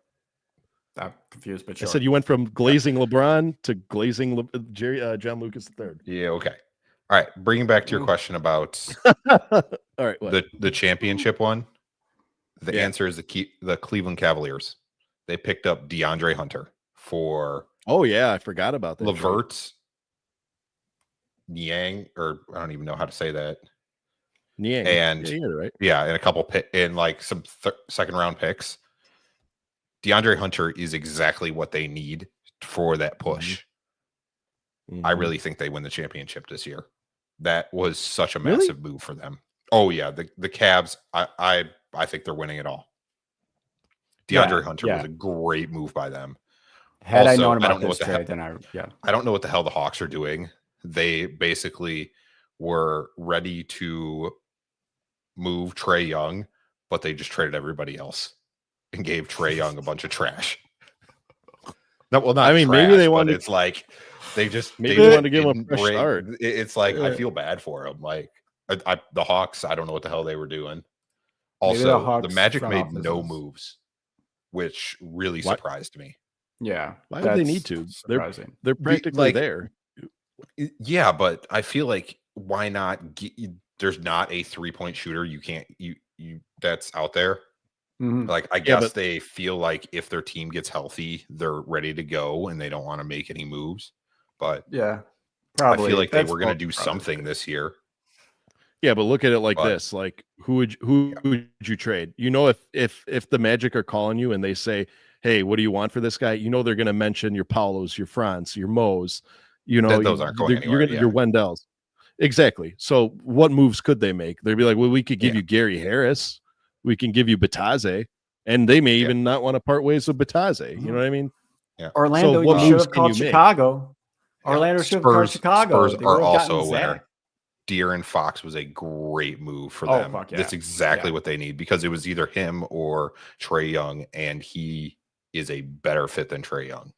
Speaker 3: I'm confused, but sure.
Speaker 2: I said you went from glazing LeBron to glazing John Lucas III.
Speaker 4: Yeah. Okay. All right. Bringing back to your question about
Speaker 2: all right,
Speaker 4: the championship one. The answer is the Cleveland Cavaliers. They picked up DeAndre Hunter for.
Speaker 2: Oh yeah, I forgot about that.
Speaker 4: Levert, Niang, or I don't even know how to say that.
Speaker 2: Niang,
Speaker 4: and
Speaker 2: right?
Speaker 4: Yeah, and a couple some second round picks. DeAndre Hunter is exactly what they need for that push. Mm-hmm. I really think they win the championship this year. That was such a massive move for them. Oh yeah, the Cavs. I think they're winning it all. DeAndre Hunter was a great move by them.
Speaker 3: Had I known about this trade, then
Speaker 4: I don't know what the hell the Hawks are doing. They basically were ready to move Trae Young, but they just traded everybody else and gave Trae Young a bunch of trash. No, well, not. I mean, trash, maybe they wanted. It's like they
Speaker 2: wanted to give him a fresh start.
Speaker 4: It's like I feel bad for him. Like the Hawks, I don't know what the hell they were doing. Also, the Magic made no moves, which really surprised me.
Speaker 3: Yeah.
Speaker 2: Why would they need to? They're practically there.
Speaker 4: Yeah, but I feel like why not there's not a 3-point shooter you that's out there.
Speaker 3: Mhm.
Speaker 4: Like, I guess they feel like if their team gets healthy, they're ready to go and they don't want to make any moves. But
Speaker 3: Yeah, probably.
Speaker 4: I feel like they
Speaker 3: That's
Speaker 4: were going to do
Speaker 3: probably
Speaker 4: something this year.
Speaker 2: Yeah, but look at it like this: like, who would you trade? You know, if the Magic are calling you and they say, "Hey, what do you want for this guy?" You know, they're going to mention your Paulos, your Franz, your Moes. You know,
Speaker 4: Those aren't going anywhere.
Speaker 2: Your Wendells. Exactly. So, what moves could they make? They'd be like, "Well, we could give you Gary Harris. We can give you Bataze," and they may even not want to part ways with Bataze. You know what I mean?
Speaker 4: Yeah.
Speaker 3: Orlando, you should have called Chicago. Orlando should have called Chicago.
Speaker 4: Spurs are also a winner. De'Aaron Fox was a great move for them.
Speaker 3: Fuck yeah.
Speaker 4: That's exactly what they need, because it was either him or Trae Young, and he is a better fit than Trae Young.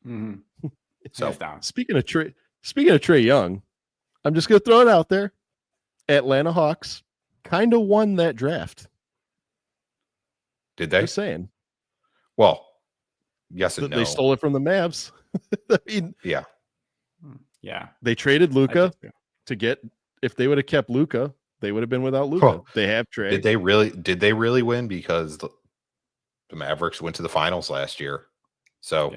Speaker 3: Mm-hmm.
Speaker 4: So
Speaker 2: speaking of Trae Young, I'm just gonna throw it out there. Atlanta Hawks kind of won that draft.
Speaker 4: Did they?
Speaker 2: Just saying.
Speaker 4: Well, yes and no.
Speaker 2: They stole it from the Mavs. I mean,
Speaker 3: yeah.
Speaker 2: They traded Luka to get. If they would have kept Luka, they would have been without Luka.
Speaker 4: Huh.
Speaker 2: They have Trae.
Speaker 4: Did they really win? Because the Mavericks went to the finals last year. So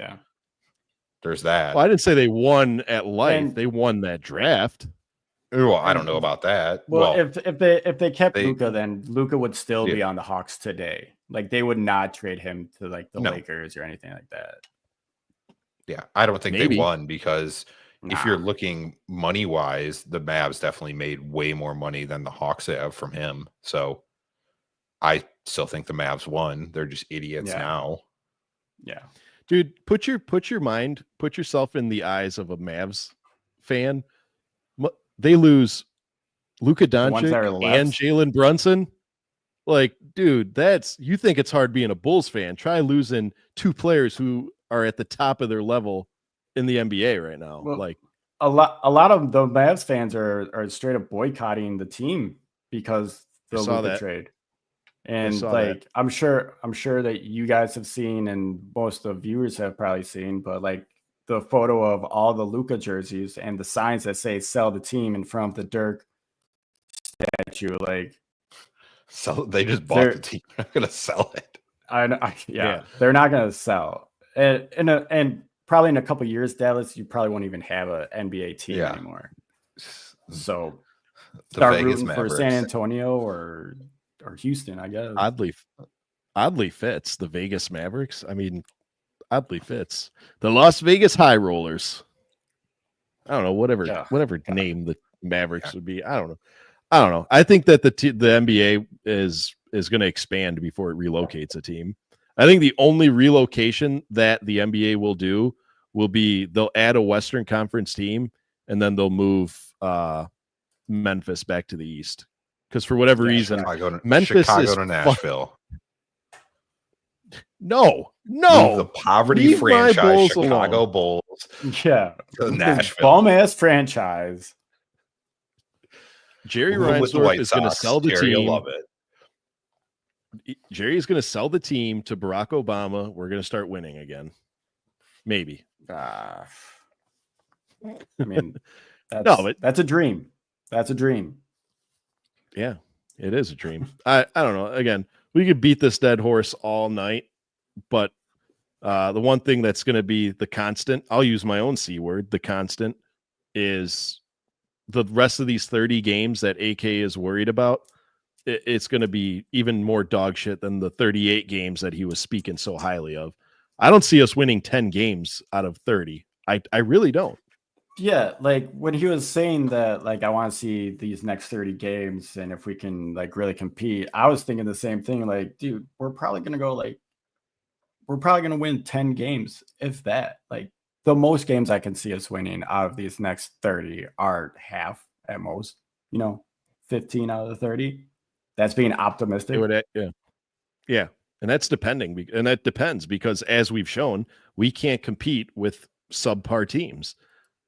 Speaker 4: there's that.
Speaker 2: Well, I didn't say they won at life. They won that draft.
Speaker 4: Well, I don't know about that.
Speaker 3: Well, if they kept Luka, then Luka would still be on the Hawks today. Like, they would not trade him to like the Lakers or anything like that.
Speaker 4: Yeah, I don't think they won, because if you're looking money wise, the Mavs definitely made way more money than the Hawks have from him. So I still think the Mavs won. They're just idiots now.
Speaker 3: Yeah.
Speaker 2: Dude, put yourself in the eyes of a Mavs fan. They lose Luka Doncic and Jalen Brunson. Like, dude, you think it's hard being a Bulls fan. Try losing two players who are at the top of their level in the NBA right now.
Speaker 3: Well,
Speaker 2: like
Speaker 3: a lot of the Mavs fans are straight up boycotting the team because the Luka trade. And like, I'm sure that you guys have seen, and most of the viewers have probably seen, but like the photo of all the Luka jerseys and the signs that say "sell the team" in front of the Dirk statue, like,
Speaker 4: so they just bought the team. They're not gonna sell it.
Speaker 3: They're not gonna sell. And probably in a couple of years, Dallas, you probably won't even have an NBA team anymore. So start rooting for San Antonio or Houston, I guess.
Speaker 2: Oddly fits the Vegas Mavericks. I mean, oddly fits the Las Vegas High Rollers. I don't know, whatever name the Mavericks would be. I don't know. I think that the NBA is going to expand before it relocates a team. I think the only relocation that the NBA will do will be they'll add a Western Conference team, and then they'll move Memphis back to the East. Because for whatever reason, Memphis is
Speaker 4: to Nashville.
Speaker 2: No.
Speaker 4: Move the poverty franchise, Chicago Bulls.
Speaker 3: Yeah.
Speaker 4: To Nashville.
Speaker 3: Bum-ass franchise.
Speaker 2: Jerry Reinsdorf is going to sell the team.
Speaker 4: Love it.
Speaker 2: Jerry is going to sell the team to Barack Obama. We're going to start winning again. Maybe.
Speaker 3: I mean, that's a dream. That's a dream.
Speaker 2: Yeah, it is a dream. I don't know. Again, we could beat this dead horse all night, but the one thing that's going to be the constant, I'll use my own C word, the constant, is the rest of these 30 games that AK is worried about. It's going to be even more dog shit than the 38 games that he was speaking so highly of. I don't see us winning 10 games out of 30. I really don't.
Speaker 3: Yeah, like when he was saying that, like, I want to see these next 30 games, and if we can like really compete, I was thinking the same thing. Like, dude, we're probably gonna win 10 games, if that. Like, the most games I can see us winning out of these next 30 are half at most. 15 out of the 30. That's being optimistic.
Speaker 2: Yeah, and that's depending, and that depends because as we've shown, we can't compete with subpar teams.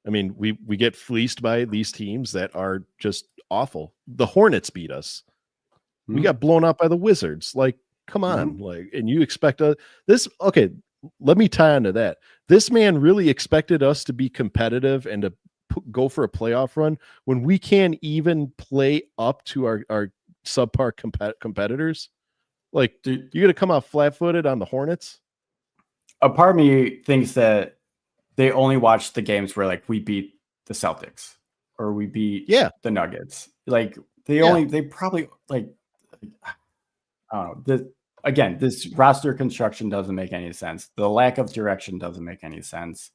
Speaker 2: I mean, we get fleeced by these teams that are just awful. The Hornets beat us. Mm-hmm. We got blown out by the Wizards. Like, come on. Mm-hmm. Like, and you expect this. Okay, let me tie onto that. This man really expected us to be competitive and to go for a playoff run when we can't even play up to our subpar competitors? Like, dude, you're gonna come out flat-footed on the Hornets?
Speaker 3: A part of me thinks that they only watch the games where like we beat the Celtics or we beat the Nuggets. Like they probably like I don't know. This roster construction doesn't make any sense. The lack of direction doesn't make any sense.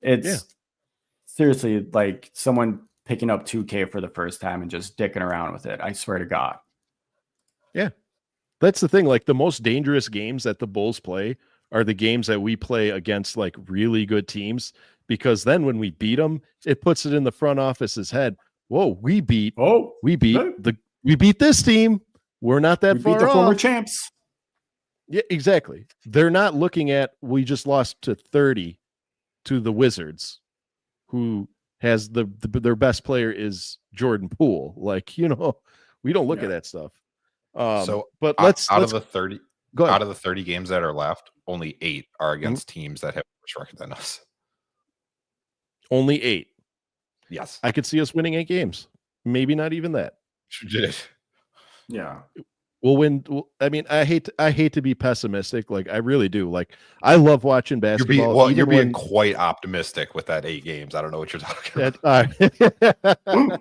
Speaker 3: It's seriously like someone picking up 2K for the first time and just dicking around with it. I swear to God.
Speaker 2: Yeah. That's the thing. Like the most dangerous games that the Bulls play are the games that we play against like really good teams, because then when we beat them, it puts it in the front office's head. Whoa, we beat this team. We're not that far off.
Speaker 3: We beat the former champs.
Speaker 2: Yeah, exactly. They're not looking at, we just lost to 30 to the Wizards, who has their best player is Jordan Poole. Like, we don't look at that stuff. But
Speaker 4: out of the 30 games that are left, only 8 are against teams that have worse record than us.
Speaker 2: Only 8.
Speaker 4: Yes.
Speaker 2: I could see us winning 8 games. Maybe not even that.
Speaker 3: Yeah.
Speaker 2: We'll win. I mean, I hate to be pessimistic. Like, I really do. Like, I love watching basketball.
Speaker 4: You're being quite optimistic with that 8 games. I don't know what you're talking about.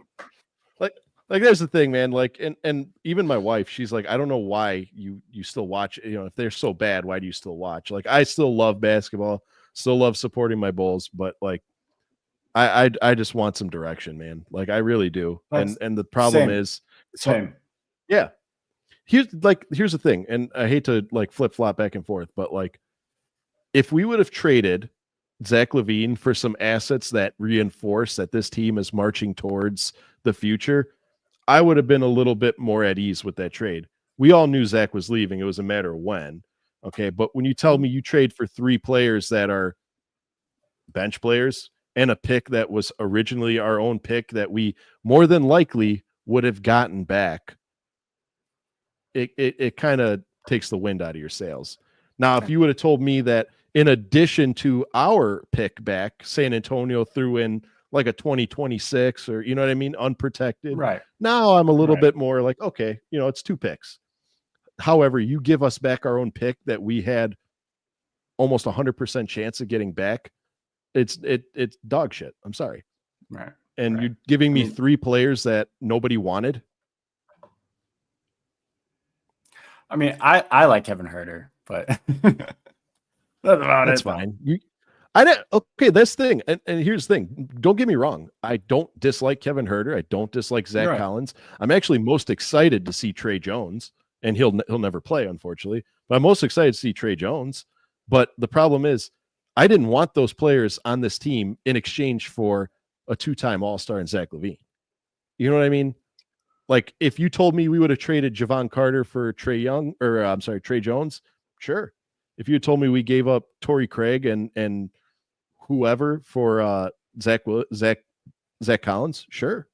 Speaker 2: Like there's the thing, man. Like, and even my wife, she's like, I don't know why you still watch. If they're so bad, why do you still watch? Like, I still love basketball, still love supporting my Bulls, but like, I just want some direction, man. Like, I really do. And the problem is, yeah. Here's the thing, and I hate to like flip flop back and forth, but like, if we would have traded Zach LaVine for some assets that reinforce that this team is marching towards the future, I would have been a little bit more at ease with that trade. We all knew Zach was leaving. It was a matter of when. Okay. But when you tell me you trade for 3 players that are bench players and a pick that was originally our own pick that we more than likely would have gotten back, it kind of takes the wind out of your sails. Now, if you would have told me that in addition to our pick back, San Antonio threw in like a 2026 or, you know what I mean? Unprotected.
Speaker 3: Right.
Speaker 2: Now I'm a little bit more like, okay, it's 2 picks. However, you give us back our own pick that we had almost 100% chance of getting back. It's dog shit. I'm sorry.
Speaker 3: Right.
Speaker 2: And you're giving me 3 players that nobody wanted.
Speaker 3: I mean, I like Kevin Huerter, but that's about
Speaker 2: that's fine. Okay, that's the thing. And here's the thing. Don't get me wrong. I don't dislike Kevin Huerter. I don't dislike Zach Collins. I'm actually most excited to see Trey Jones, and he'll never play, unfortunately. But I'm most excited to see Trey Jones. But the problem is, I didn't want those players on this team in exchange for a 2-time All-Star and Zach LaVine. You know what I mean? Like, if you told me we would have traded Javon Carter for Trey Jones, sure. If you told me we gave up Torrey Craig and whoever for Zach Collins, sure.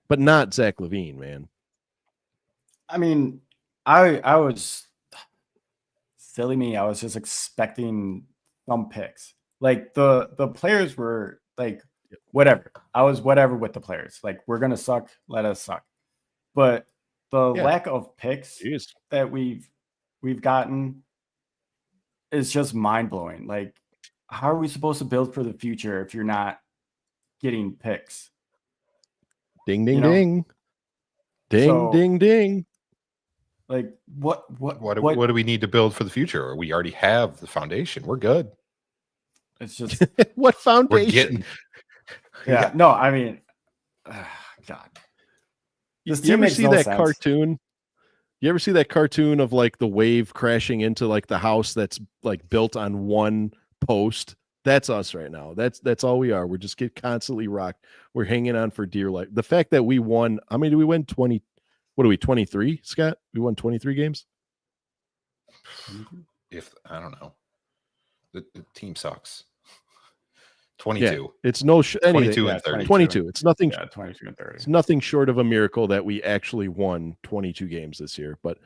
Speaker 2: But not Zach LaVine, man.
Speaker 3: I mean, I was silly me. I was just expecting some picks. Like the players were like whatever. I was whatever with the players. Like, we're gonna suck, let us suck. But the lack of picks that we've gotten is just mind-blowing. Like, how are we supposed to build for the future if you're not getting picks?
Speaker 2: Ding, ding, ding. Ding, ding, ding.
Speaker 3: Like, what
Speaker 4: do we need to build for the future? We already have the foundation. We're good.
Speaker 3: It's just
Speaker 2: what foundation?
Speaker 3: No, I mean, God.
Speaker 2: You ever see that cartoon? You ever see that cartoon of like the wave crashing into like the house that's like built on one post? That's us right now. That's all we are. We're just constantly rocked. We're hanging on for dear life. The fact that we won, how many do we win? 20. What are we, 23, Scott? We won 23 games?
Speaker 4: If I don't know. The team sucks. 22.
Speaker 2: Yeah, it's no
Speaker 4: 22 and 30.
Speaker 2: 22. It's nothing.
Speaker 3: 22 and 30.
Speaker 2: It's nothing short of a miracle that we actually won 22 games this year. But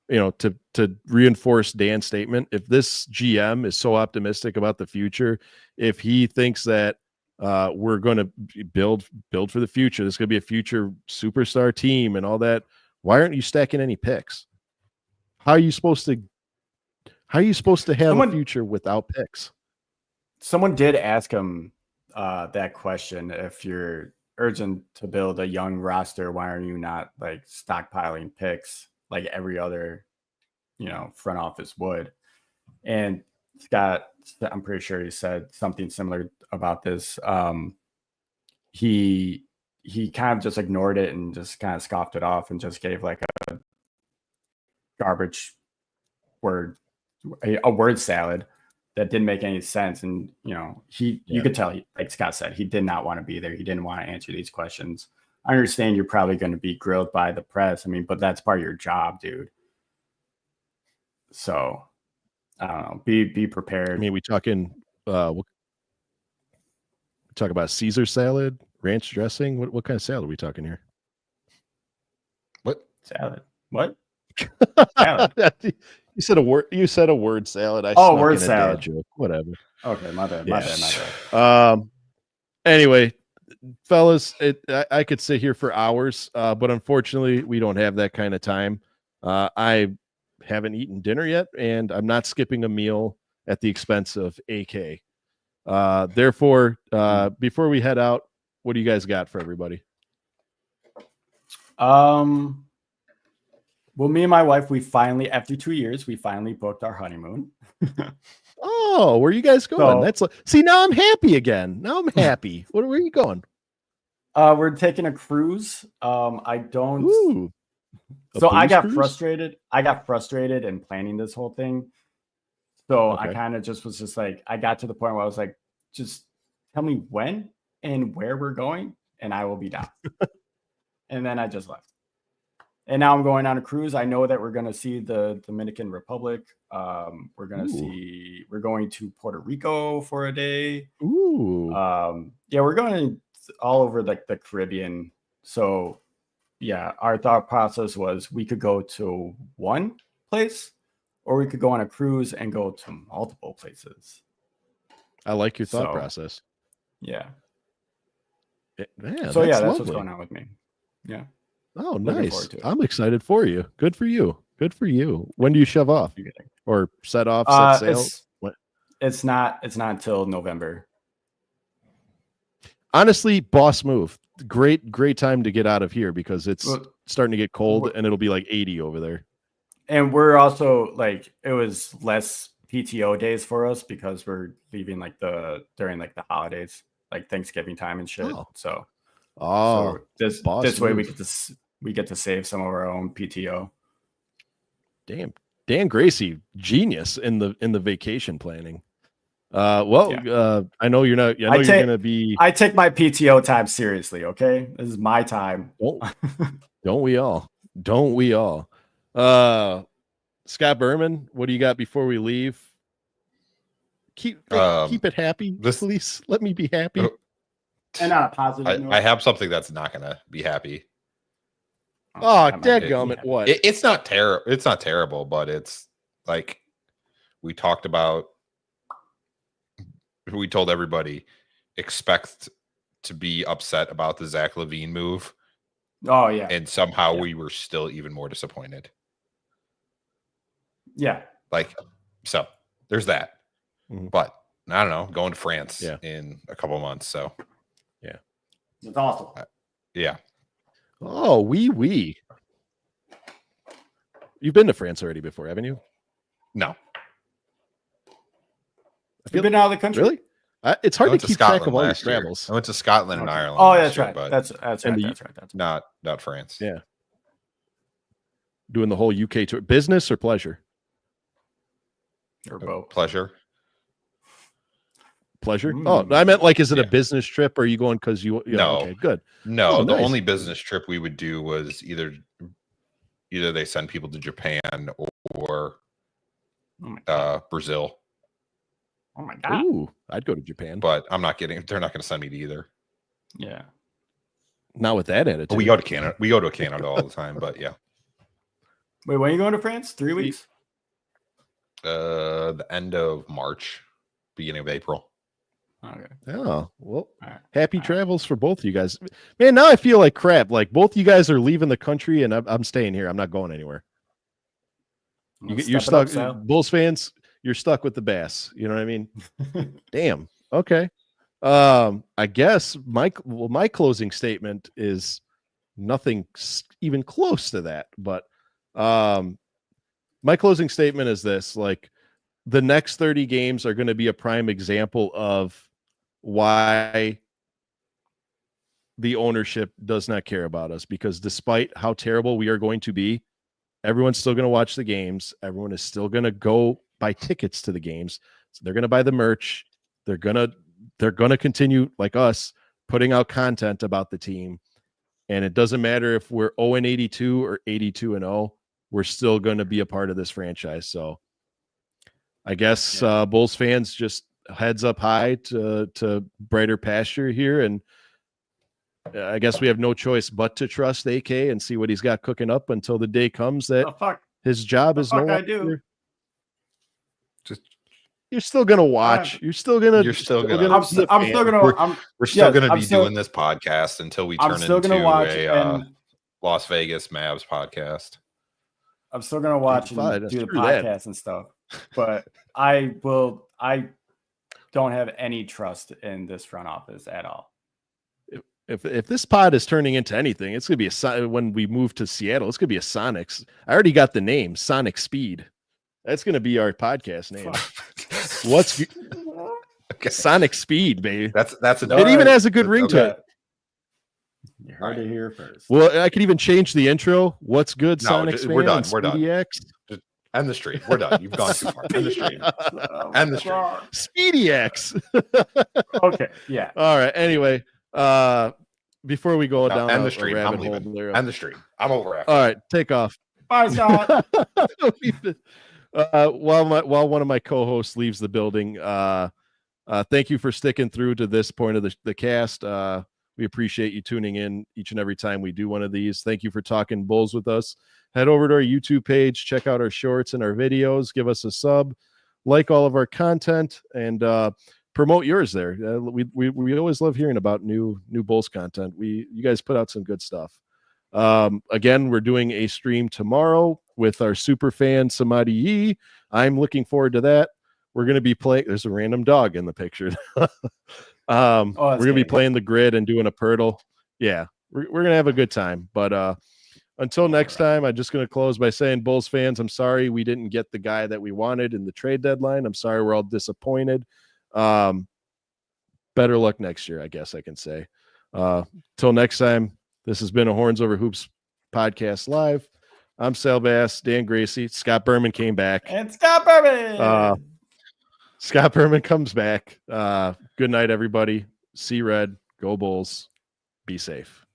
Speaker 2: to reinforce Dan's statement, if this GM is so optimistic about the future, if he thinks that We're going to build for the future. This is going to be a future superstar team and all that. Why aren't you stacking any picks? How are you supposed to have a future without picks?
Speaker 3: Someone did ask him that question. If you're urgent to build a young roster, why are you not like stockpiling picks like every other, front office would? And Scott, I'm pretty sure he said something similar about this. He kind of just ignored it and just kind of scoffed it off and just gave like a garbage word, a word salad that didn't make any sense. And, you could tell, like Scott said, he did not want to be there. He didn't want to answer these questions. I understand you're probably going to be grilled by the press. I mean, but that's part of your job, dude. So I don't know. Be prepared.
Speaker 2: I mean, we talk about Caesar salad, ranch dressing. What kind of salad are we talking here?
Speaker 4: What
Speaker 3: salad? What?
Speaker 2: Salad. You said a word salad.
Speaker 3: Word salad.
Speaker 2: Joke. Whatever.
Speaker 3: Okay, my bad.
Speaker 2: Anyway, fellas, I could sit here for hours, but unfortunately, we don't have that kind of time. I haven't eaten dinner yet, and I'm not skipping a meal at the expense of AK. Therefore, before we head out, what do you guys got for everybody?
Speaker 3: Well, me and my wife, after 2 years, we finally booked our honeymoon.
Speaker 2: Oh, where are you guys going? See, now I'm happy again. Now I'm happy. Where are you going?
Speaker 3: We're taking a cruise. I got frustrated. I got frustrated in planning this whole thing. So I kind of was like, I got to the point where I was like, just tell me when and where we're going, and I will be down. And then I just left. And now I'm going on a cruise. I know that we're going to see the Dominican Republic. We're going to Puerto Rico for a day.
Speaker 2: Ooh.
Speaker 3: We're going all over like the Caribbean. So yeah, our thought process was we could go to one place or we could go on a cruise and go to multiple places.
Speaker 2: I like your thought process.
Speaker 3: Yeah.
Speaker 2: That's
Speaker 3: what's going on with me. Yeah.
Speaker 2: Oh, nice. I'm excited for you. Good for you. Good for you. When do you shove off or set sail?
Speaker 3: It's not until November.
Speaker 2: Honestly, boss move. Great time to get out of here because it's starting to get cold and it'll be like 80 over there.
Speaker 3: And we're also like, it was less PTO days for us because we're leaving during the holidays, like Thanksgiving time and shit. So this way we get to save some of our own PTO.
Speaker 2: Damn, Dan Gracie, genius in the vacation planning. I know you're not. You're gonna be.
Speaker 3: I take my PTO time seriously. Okay, this is my time.
Speaker 2: Don't we all? Scott Berman, what do you got before we leave? Keep it happy, please. Let me be happy.
Speaker 3: And on a positive note,
Speaker 4: I have something that's not gonna be happy.
Speaker 2: Oh, dadgummit! What?
Speaker 4: It's not terrible. It's not terrible, but it's like we talked about. We told everybody expect to be upset about the Zach LaVine move.
Speaker 3: Oh yeah,
Speaker 4: and somehow we were still even more disappointed.
Speaker 3: Yeah,
Speaker 4: so there's that. Mm-hmm. But I don't know, going to France in a couple of months. So
Speaker 3: yeah, it's awesome.
Speaker 4: Yeah.
Speaker 2: Oh, we. You've been to France already before, haven't you?
Speaker 4: No.
Speaker 3: You've been out of the country?
Speaker 2: Really? It's hard to keep track of all your travels.
Speaker 4: I went to Scotland and Ireland.
Speaker 3: Oh, that's right. That's right. That's
Speaker 4: not France.
Speaker 2: Yeah. Doing the whole UK tour, business or pleasure?
Speaker 3: Or both.
Speaker 4: Pleasure.
Speaker 2: Pleasure? Oh, I meant is it a business trip or are you going because you
Speaker 4: no.
Speaker 2: Okay, good.
Speaker 4: No, the only business trip we would do was either they send people to Japan or Brazil.
Speaker 3: Oh my God.
Speaker 2: Ooh, I'd go to Japan.
Speaker 4: But they're not going to send me to either.
Speaker 3: Yeah.
Speaker 2: Not with that attitude.
Speaker 4: We go to Canada. We go to Canada all the time, but yeah.
Speaker 3: Wait, when are you going to France? 3 weeks?
Speaker 4: The end of March, beginning of April.
Speaker 3: Okay.
Speaker 2: Oh, well, happy travels for both of you guys. Man, now I feel like crap. Like both you guys are leaving the country and I'm staying here. I'm not going anywhere. You're stuck. Bulls fans, you're stuck with the Bass. You know what I mean? Damn. Okay. I guess my closing statement is nothing even close to that. But my closing statement is this: like the next 30 games are going to be a prime example of why the ownership does not care about us, because despite how terrible we are going to be, everyone's still going to watch the games. Everyone is still going to go buy tickets to the games. So they're going to buy the merch. They're going to continue, like us, putting out content about the team. And it doesn't matter if we're 0-82 or 82-0, we're still going to be a part of this franchise. So I guess Bulls fans, just heads up high to brighter pasture here. And I guess we have no choice but to trust AK and see what he's got cooking up until the day comes that his job is no longer. You're still gonna watch. We're still gonna be
Speaker 4: doing this podcast until we turn into a Las Vegas Mavs podcast.
Speaker 3: I'm still gonna watch and do the podcast and stuff, but I don't have any trust in this front office at all.
Speaker 2: If this pod is turning into anything, it's gonna be when we move to Seattle. It's gonna be a Sonics. I already got the name, Sonic Speed. That's gonna be our podcast name. What's Sonic Speed, baby?
Speaker 4: That's
Speaker 2: it. Even has a good ring to it.
Speaker 3: You heard it here first.
Speaker 2: Well, I could even change the intro. What's good, Sonic?
Speaker 4: We're done.
Speaker 2: We're done.
Speaker 4: Just end the stream. We're done. You've gone too far. End the stream. End the stream.
Speaker 2: Speedy X.
Speaker 3: Okay. Yeah.
Speaker 2: All right. Anyway, before we go down
Speaker 4: end the stream, I'm leaving. End the stream. I'm over after.
Speaker 2: All right. Take off.
Speaker 3: Bye, Scott.
Speaker 2: While one of my co-hosts leaves the building, thank you for sticking through to this point of the cast. We appreciate you tuning in each and every time we do one of these. Thank you for talking Bulls with us. Head over to our YouTube page, check out our shorts and our videos, give us a sub, like all of our content, and promote yours there. We always love hearing about new Bulls content. You guys put out some good stuff. Again, we're doing a stream tomorrow with our super fan Samadhi Yee. I'm looking forward to that. We're going to be playing. There's a random dog in the picture. We're going to be playing the grid and doing a Pirtle. Yeah, we're going to have a good time. But until next time, I'm just going to close by saying, Bulls fans, I'm sorry we didn't get the guy that we wanted in the trade deadline. I'm sorry we're all disappointed. Better luck next year, I guess I can say. Till next time, this has been a Horns Over Hoops podcast live. I'm Sal Bass, Dan Gracie. Scott Berman came back.
Speaker 3: And Scott Berman.
Speaker 2: Scott Berman comes back. Good night, everybody. See red. Go Bulls. Be safe.